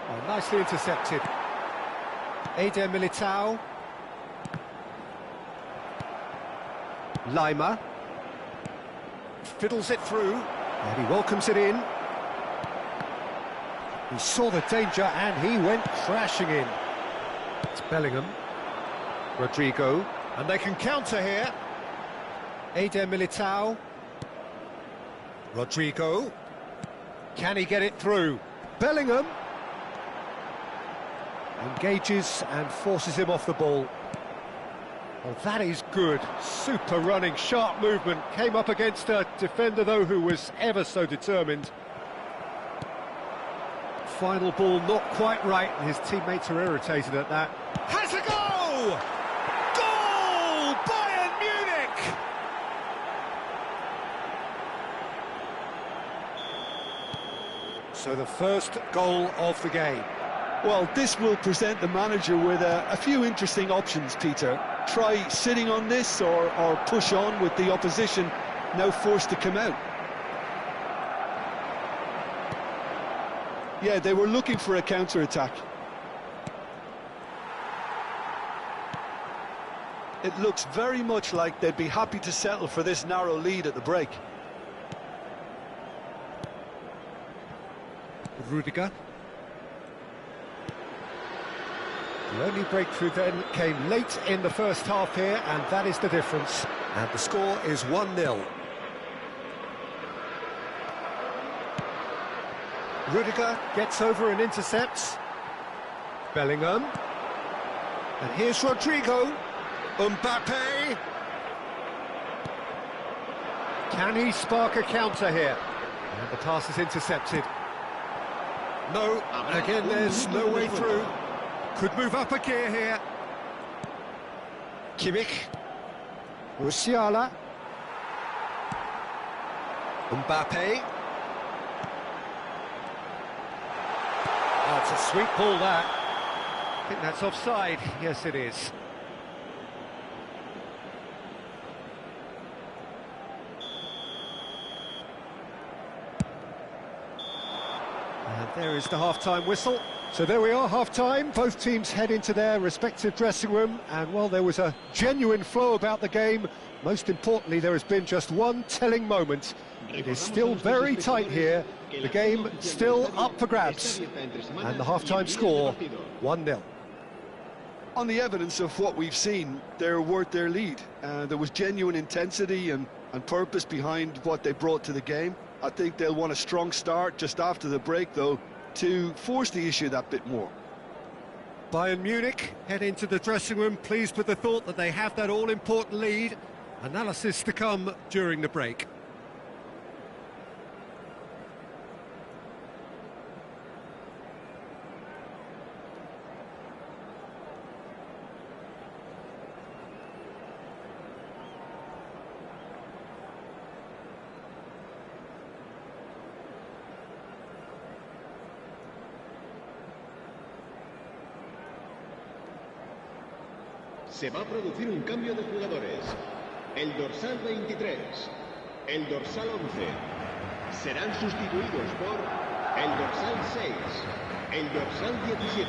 Oh, nicely intercepted. Eder Militao. Lima. Fiddles it through, and he welcomes it in. He saw the danger and he went crashing in. It's Bellingham. Rodrigo. And they can counter here. Eder Militao. Rodrigo. Can he get it through? Bellingham engages and forces him off the ball. Well, that is good. Super running, sharp movement. Came up against a defender, though, who was ever so determined. Final ball not quite right, and his teammates are irritated at that. Has a goal! Goal! Bayern Munich! So the first goal of the game. Well, this will present the manager with a few interesting options, Peter. Try sitting on this or push on with the opposition now forced to come out. Yeah, they were looking for a counter-attack. It looks very much like they'd be happy to settle for this narrow lead at the break. Rudiger. The only breakthrough then came late in the first half here, and that is the difference. And the score is 1-0. Rudiger gets over and intercepts. Bellingham. And here's Rodrigo. Mbappe. Can he spark a counter here? And the pass is intercepted. No, again there's no way through. Could move up a gear here. Kimmich. Musiala. Mbappe. Oh, it's a sweet ball that. I think that's offside. Yes, it is. And there is the half-time whistle. So there we are, half-time. Both teams head into their respective dressing room, and while there was a genuine flow about the game, most importantly, there has been just one telling moment. It is still very tight here. The game still up for grabs. And the half-time score, 1-0. On the evidence of what we've seen, they're worth their lead. There was genuine intensity and purpose behind what they brought to the game. I think they'll want a strong start just after the break, though, to force the issue that bit more. Bayern Munich head into the dressing room pleased with the thought that they have that all-important lead. Analysis to come during the break. Se va a producir un cambio de jugadores. El dorsal 23, el dorsal 11 serán sustituidos por el dorsal 6, el dorsal 17.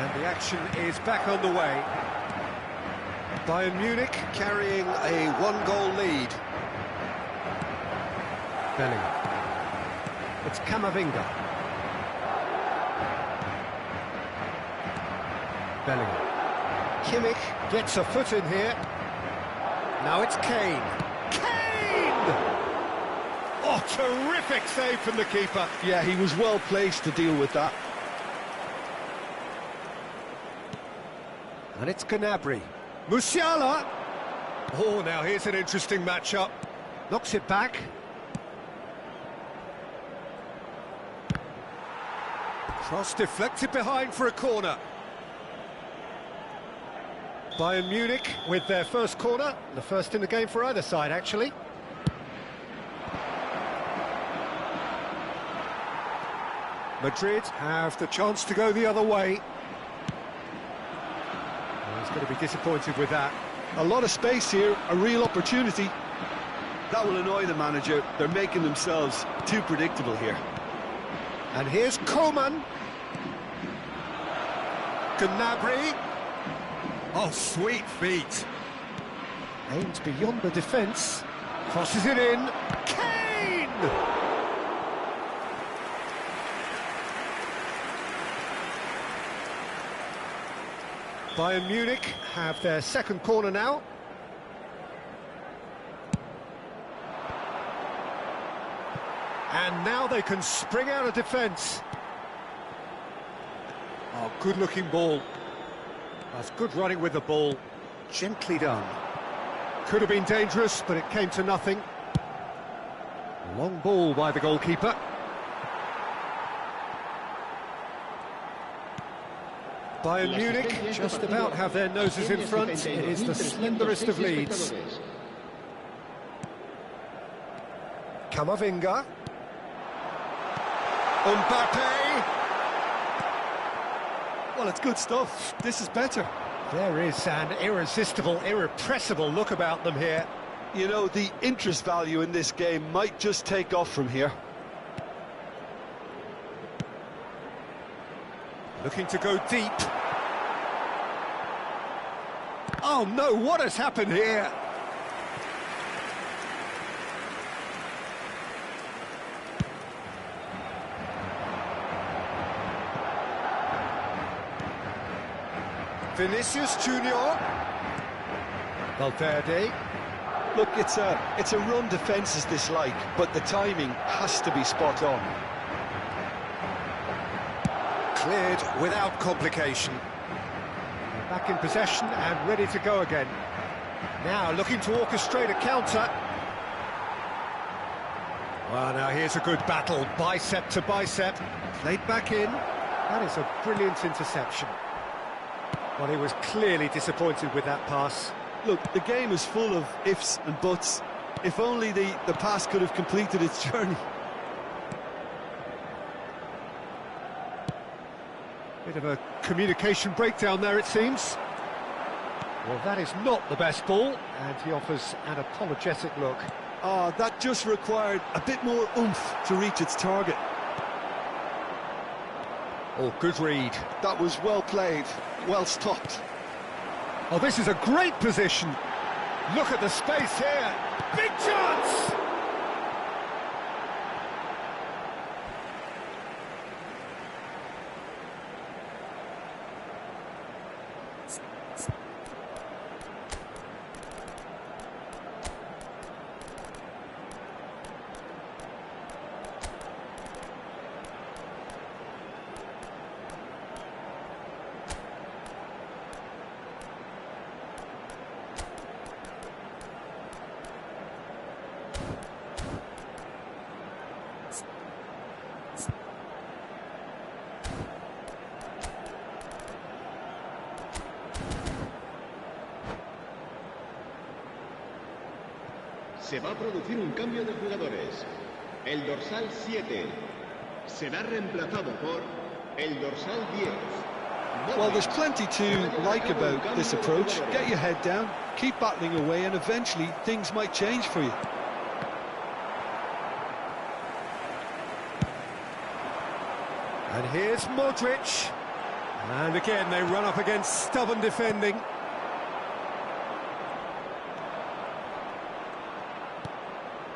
And the action is back on the way. Bayern Munich carrying a one-goal lead. Bellingham. It's Camavinga. Bellingham. Kimmich gets a foot in here. Now it's Kane. Kane! Oh, terrific save from the keeper. Yeah, he was well placed to deal with that. And it's Gnabry. Musiala! Oh, now here's an interesting matchup. Knocks it back. Cross deflected behind for a corner. Bayern Munich with their first corner, the first in the game for either side, actually. Madrid have the chance to go the other way. Well, he's going to be disappointed with that. A lot of space here, a real opportunity. That will annoy the manager. They're making themselves too predictable here. And here's Coman. Gnabry. Oh, sweet feet. Aims beyond the defence. Crosses it in. Kane! Bayern Munich have their second corner now. And now they can spring out of defence. Oh, good-looking ball. That's good running with the ball. Gently done. Could have been dangerous, but it came to nothing. Long ball by the goalkeeper. Bayern Munich just about have their noses in front. It is the slenderest of leads. Camavinga. Mbappe. Well, it's good stuff. This is better. There is an irresistible, irrepressible look about them here. You know, the interest value in this game might just take off from here. Looking to go deep. Oh no, what has happened here? Vinicius Junior. Valverde. Look, it's a run defence dislike, but the timing has to be spot on. Cleared without complication. Back in possession and ready to go again. Now looking to orchestrate a counter. Well, now here's a good battle, bicep to bicep. Played back in. That is a brilliant interception. Well, he was clearly disappointed with that pass. Look, the game is full of ifs and buts. If only the pass could have completed its journey. Bit of a communication breakdown there, it seems. Well, that is not the best ball, and he offers an apologetic look. Ah, that just required a bit more oomph to reach its target. Oh, good read. That was well played, well stopped. Oh, this is a great position. Look at the space here. Big chance! Se va a producir un cambio de jugadores. El dorsal 7 será reemplazado por el dorsal 10. Well, there's plenty to like about this approach. Get your head down, keep battling away, and eventually things might change for you. And here's Modric. And again, they run up against stubborn defending.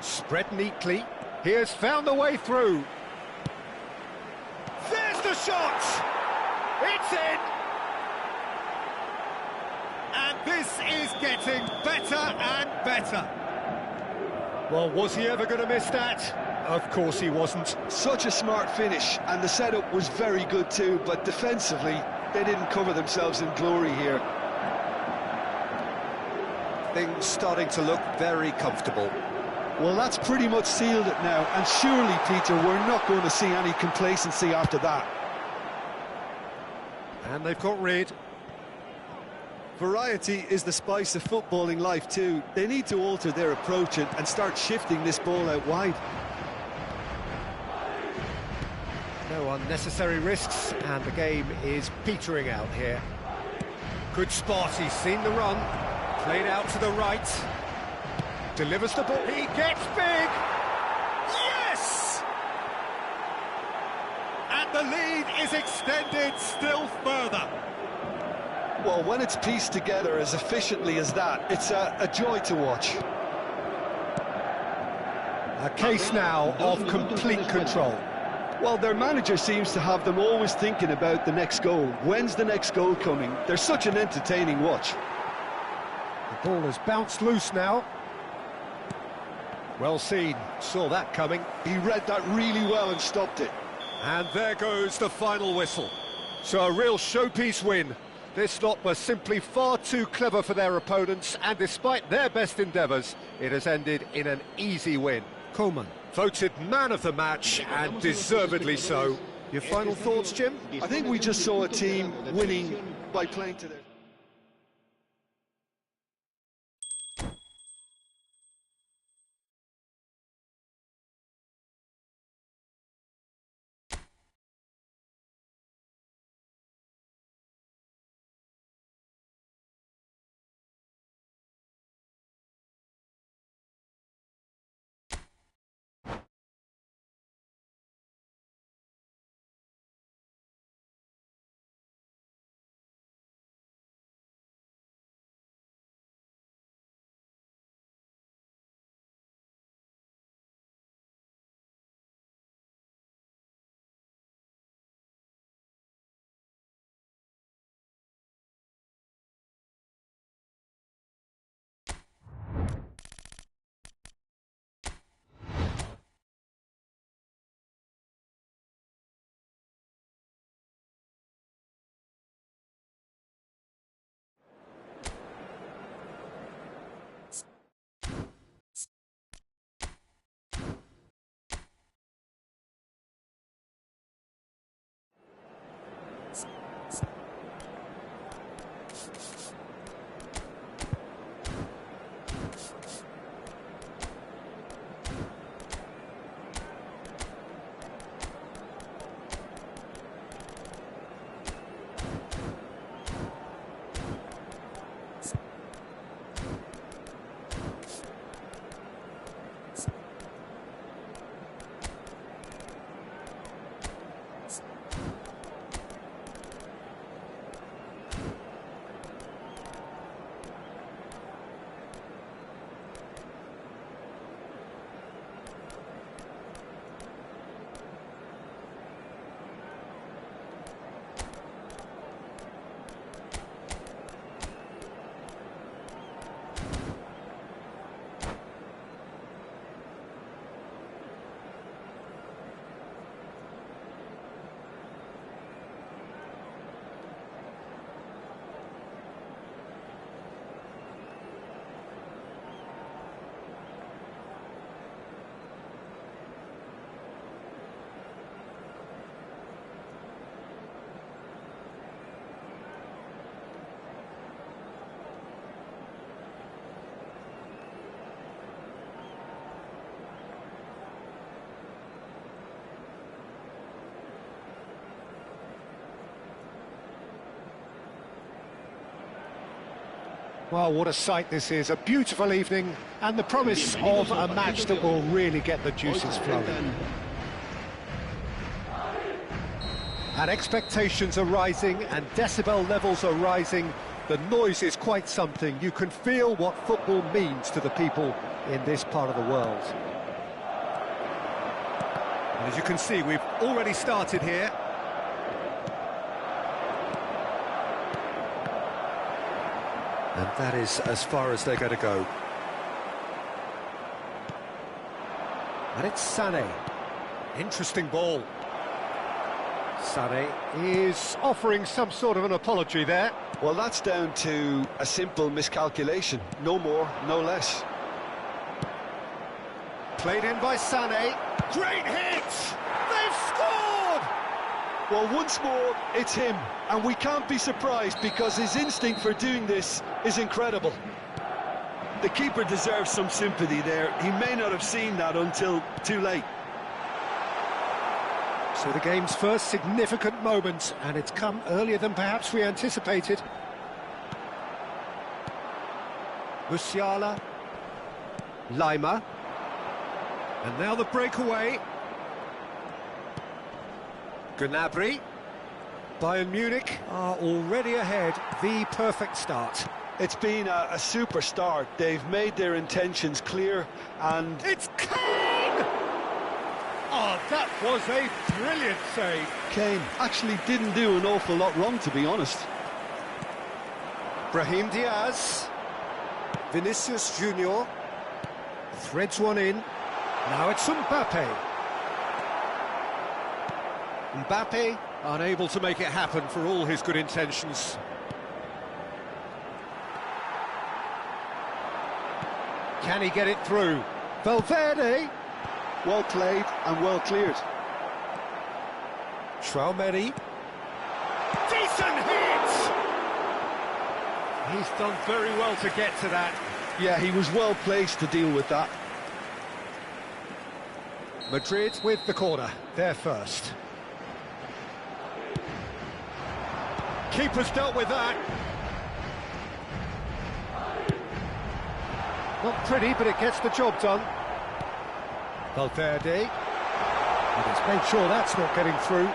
Spread neatly. He has found the way through. There's the shot! It's in! And this is getting better and better. Well, was he ever going to miss that? Of course he wasn't. Such a smart finish, and the setup was very good too, but defensively, they didn't cover themselves in glory here. Things starting to look very comfortable. Well, that's pretty much sealed it now, and surely, Peter, we're not going to see any complacency after that. And they've got rid. Variety is the spice of footballing life too. They need to alter their approach and start shifting this ball out wide. No unnecessary risks, and the game is petering out here. Good spot, he's seen the run. Played out to the right. Delivers the ball, he gets big! Yes! And the lead is extended still further. Well, when it's pieced together as efficiently as that, it's a joy to watch. A case now of complete control. Well, their manager seems to have them always thinking about the next goal. When's the next goal coming? They're such an entertaining watch. The ball has bounced loose now. Well seen, saw that coming. He read that really well and stopped it. And there goes the final whistle. So a real showpiece win. This lot was simply far too clever for their opponents, and despite their best endeavours, it has ended in an easy win. Koeman, voted man of the match, and deservedly so. Your final thoughts, Jim? I think we just saw a team winning by playing to their... Well, what a sight this is. A beautiful evening and the promise of a match that will really get the juices flowing. And expectations are rising and decibel levels are rising. The noise is quite something. You can feel what football means to the people in this part of the world. And as you can see, we've already started here. And that is as far as they're going to go. And it's Sané. Interesting ball. Sané is offering some sort of an apology there. Well, that's down to a simple miscalculation. No more, no less. Played in by Sané. Great hit! They've scored! Well, once more, it's him. And we can't be surprised because his instinct for doing this is incredible. The keeper deserves some sympathy there. He may not have seen that until too late. So the game's first significant moment, and it's come earlier than perhaps we anticipated. Musiala. Lima. And now the breakaway. Gnabry. Bayern Munich are already ahead. The perfect start. It's been a super start. They've made their intentions clear and... It's Kane! Oh, that was a brilliant save. Kane actually didn't do an awful lot wrong, to be honest. Brahim Diaz. Vinicius Junior. Threads one in. Now it's Mbappe. Mbappe unable to make it happen for all his good intentions. Can he get it through? Valverde. Well played and well cleared. Traoré. Decent hit! He's done very well to get to that. Yeah, he was well placed to deal with that. Madrid with the corner. They're first. Keeper's dealt with that. Not pretty, but it gets the job done. Valverde. And he's made sure that's not getting through.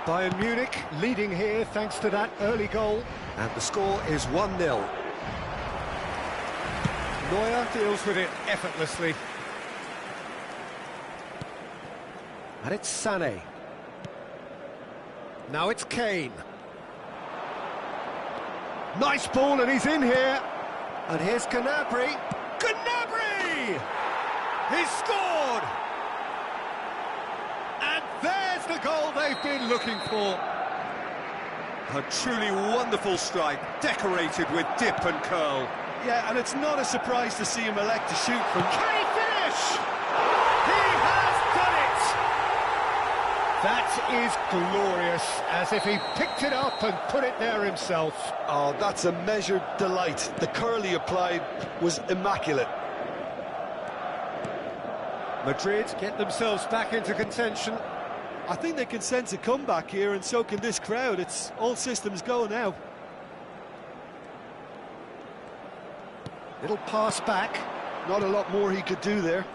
Bayern Munich leading here thanks to that early goal. And the score is 1-0. Neuer deals with it effortlessly. And it's Sané. Now it's Kane. Nice ball, and he's in here. And here's Gnabry. Gnabry! He's scored! And there's the goal they've been looking for. A truly wonderful strike, decorated with dip and curl. Yeah, and it's not a surprise to see him elect to shoot from... Can he finish? He has done it! That is glorious, as if he picked it up and put it there himself. Oh, that's a measured delight. The curl he applied was immaculate. Madrid get themselves back into contention. I think they can sense a comeback here, and so can this crowd. It's all systems go now. Little pass back. Not a lot more he could do there.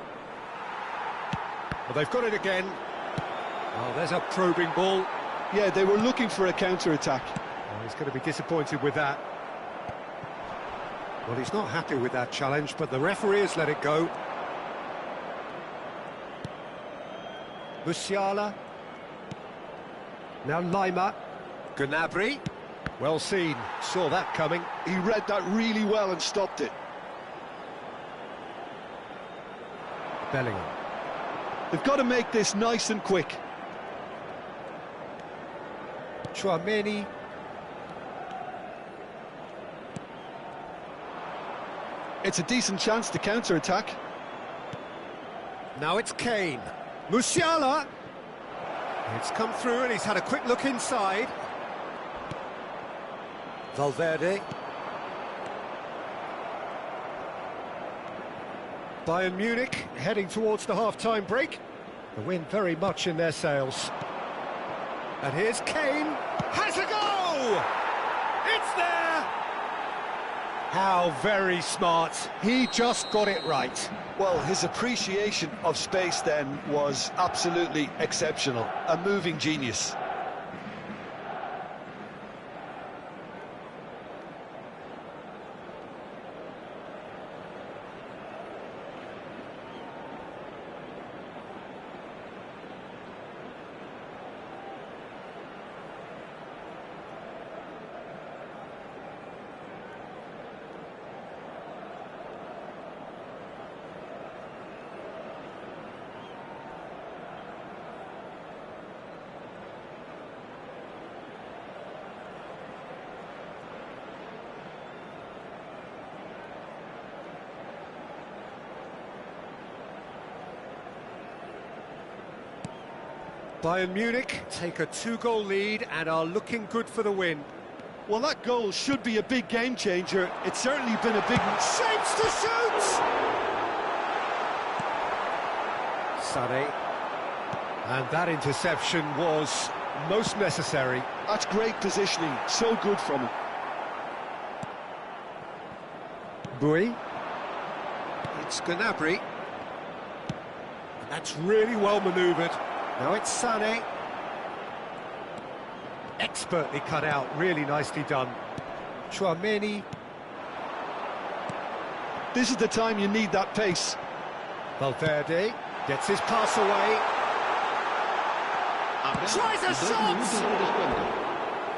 Well, they've got it again. Oh, there's a probing ball. Yeah, they were looking for a counter-attack. Oh, he's going to be disappointed with that. Well, he's not happy with that challenge, but the referee has let it go. Musiala. Now Lima. Gnabry. Well seen. Saw that coming. He read that really well and stopped it. Bellingham. They've got to make this nice and quick. Tchouaméni. It's a decent chance to counter-attack. Now it's Kane. Musiala. It's come through and he's had a quick look inside. Valverde. Bayern Munich heading towards the half-time break. The wind very much in their sails. And here's Kane. Has a go! It's there! How very smart. He just got it right. Well, his appreciation of space then was absolutely exceptional. A moving genius. Bayern Munich take a 2-goal lead and are looking good for the win. Well, that goal should be a big game changer. It's certainly been a big... Shapes to shoot! Sané. And that interception was most necessary. That's great positioning, so good from him. Bui. It's Gnabry. And that's really well manoeuvred. Now it's Sané. Expertly cut out, really nicely done. Tchouaméni. This is the time you need that pace. Valverde gets his pass away. Tries a shot!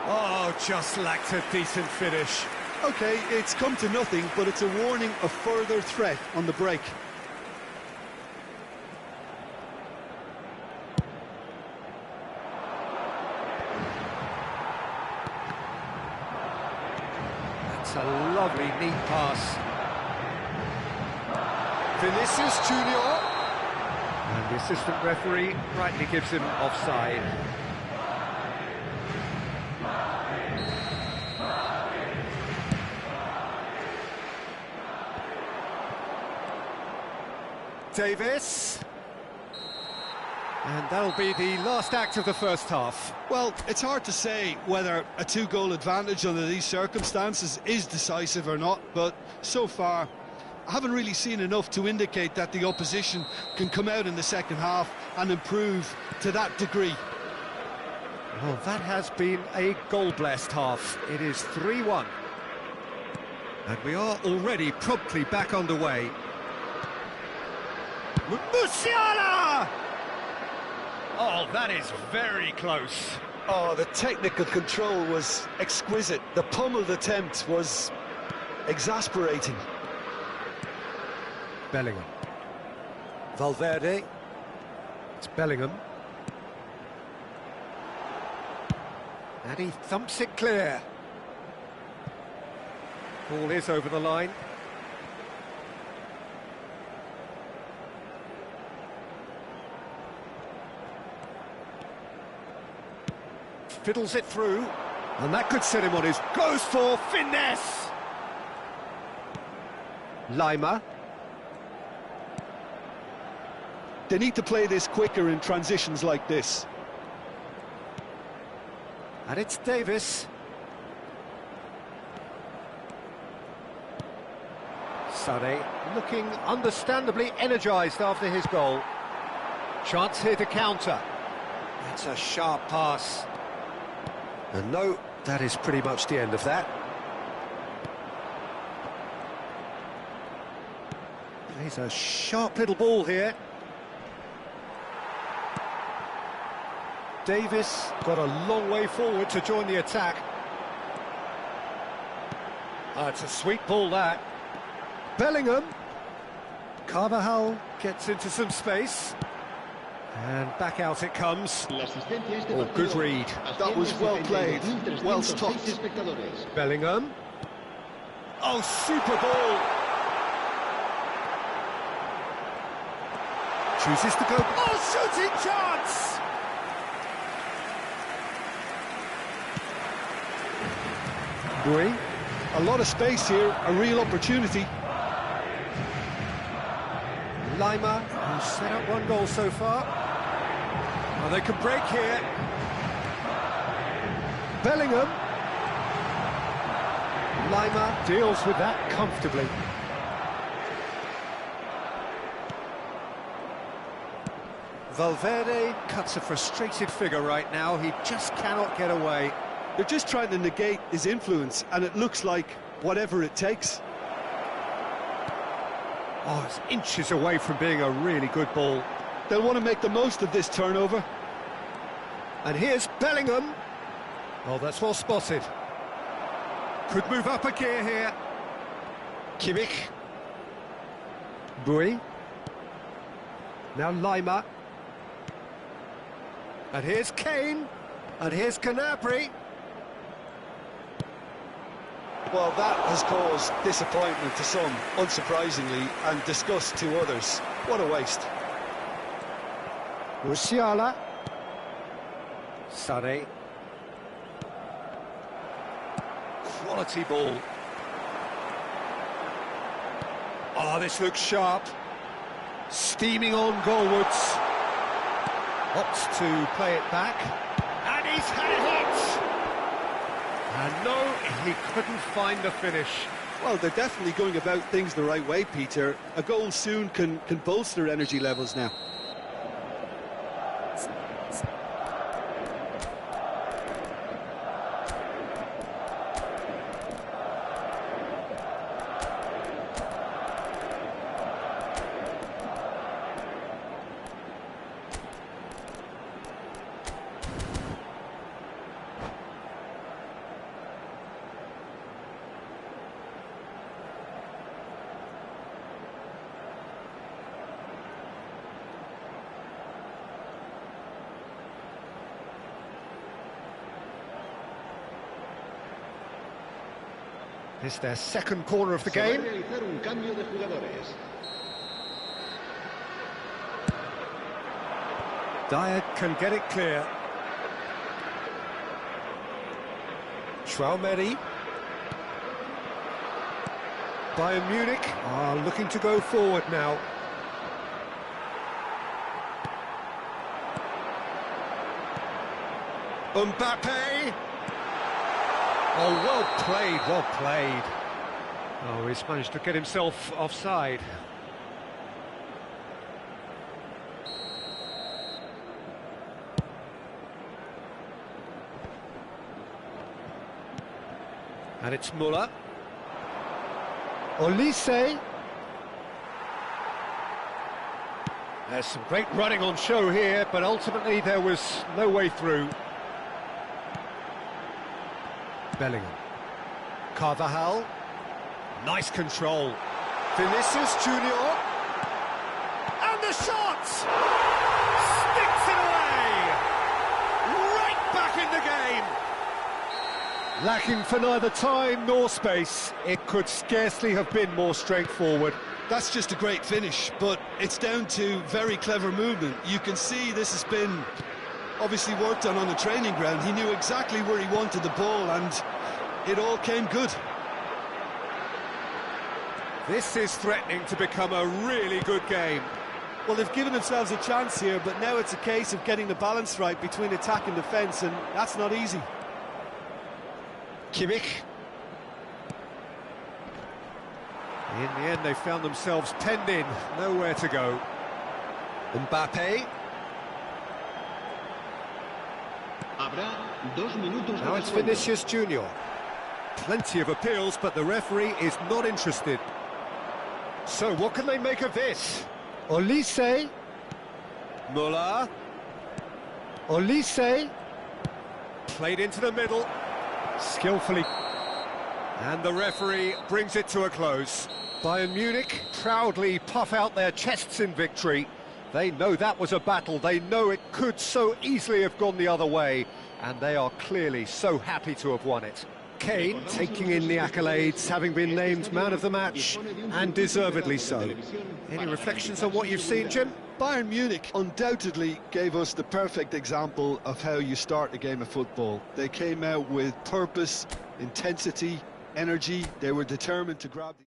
Oh, just lacked a decent finish. OK, it's come to nothing, but it's a warning of further threat on the break. That's a lovely, neat pass. Vinicius Junior. And the assistant referee rightly gives him offside. Davis. And that'll be the last act of the first half. Well, it's hard to say whether a 2-goal advantage under these circumstances is decisive or not, but so far I haven't really seen enough to indicate that the opposition can come out in the second half and improve to that degree. Well, that has been a goal-blessed half. It is 3-1. And we are already promptly back underway. Musiala! Oh, that is very close. Oh, the technical control was exquisite. The pummeled attempt was exasperating. Bellingham. Valverde. It's Bellingham. And he thumps it clear. Ball is over the line. fiddles it through, and that could set him on his... Goes for finesse! Lima. They need to play this quicker in transitions like this. And it's Davis. Sané looking understandably energised after his goal. Chance here to counter. That's a sharp pass. And no, that is pretty much the end of that. Plays a sharp little ball here. Davis got a long way forward to join the attack. It's a sweet ball, that. Bellingham. Carvajal gets into some space. And back out it comes. Oh, good read. That was well played, well stopped. Bellingham. Oh, super ball. Chooses to go. Oh, shooting chance! Bui. A lot of space here, a real opportunity. Lima, who's set up one goal so far. Oh, they can break here. Bellingham. Lima deals with that comfortably. Valverde cuts a frustrated figure right now. He just cannot get away. They're just trying to negate his influence, and it looks like whatever it takes. Oh, it's inches away from being a really good ball. They'll want to make the most of this turnover. And here's Bellingham. Oh, that's well spotted. Could move up a gear here. Kimmich. Bui. Now Lima. And here's Kane. And here's Gnabry. Well, that has caused disappointment to some, unsurprisingly, and disgust to others. What a waste. Musiala. Sané. Quality ball. Oh, this looks sharp. Steaming on goalwards. Opts to play it back. And he's had it hit! And no, he couldn't find the finish. Well, they're definitely going about things the right way, Peter. A goal soon can bolster energy levels now. It's their second corner of the game. Dyer can get it clear. Traumeri. Bayern Munich are looking to go forward now. Mbappe. Oh, well played, well played. Oh, he's managed to get himself offside. And it's Muller. Olise. There's some great running on show here, but ultimately there was no way through. Bellingham. Carvajal. Nice control. Vinicius Junior. And the shot! Sticks it away! Right back in the game! Lacking for neither time nor space, it could scarcely have been more straightforward. That's just a great finish, but it's down to very clever movement. You can see this has been obviously worked on the training ground. He knew exactly where he wanted the ball, and it all came good. This is threatening to become a really good game. Well, they've given themselves a chance here, but now it's a case of getting the balance right between attack and defence, and that's not easy. Kimmich. In the end, they found themselves penned in, nowhere to go. Mbappe. Habrá 2 minutos de Now it's descuento. Vinicius Junior. Plenty of appeals, but the referee is not interested. So what can they make of this? Olise. Muller. Olise. Played into the middle. Skillfully. And the referee brings it to a close. Bayern Munich proudly puff out their chests in victory. They know that was a battle. They know it could so easily have gone the other way. And they are clearly so happy to have won it. Kane taking in the accolades, having been named man of the match, and deservedly so. Any reflections on what you've seen, Jim? Bayern Munich undoubtedly gave us the perfect example of how you start a game of football. They came out with purpose, intensity, energy. They were determined to grab the...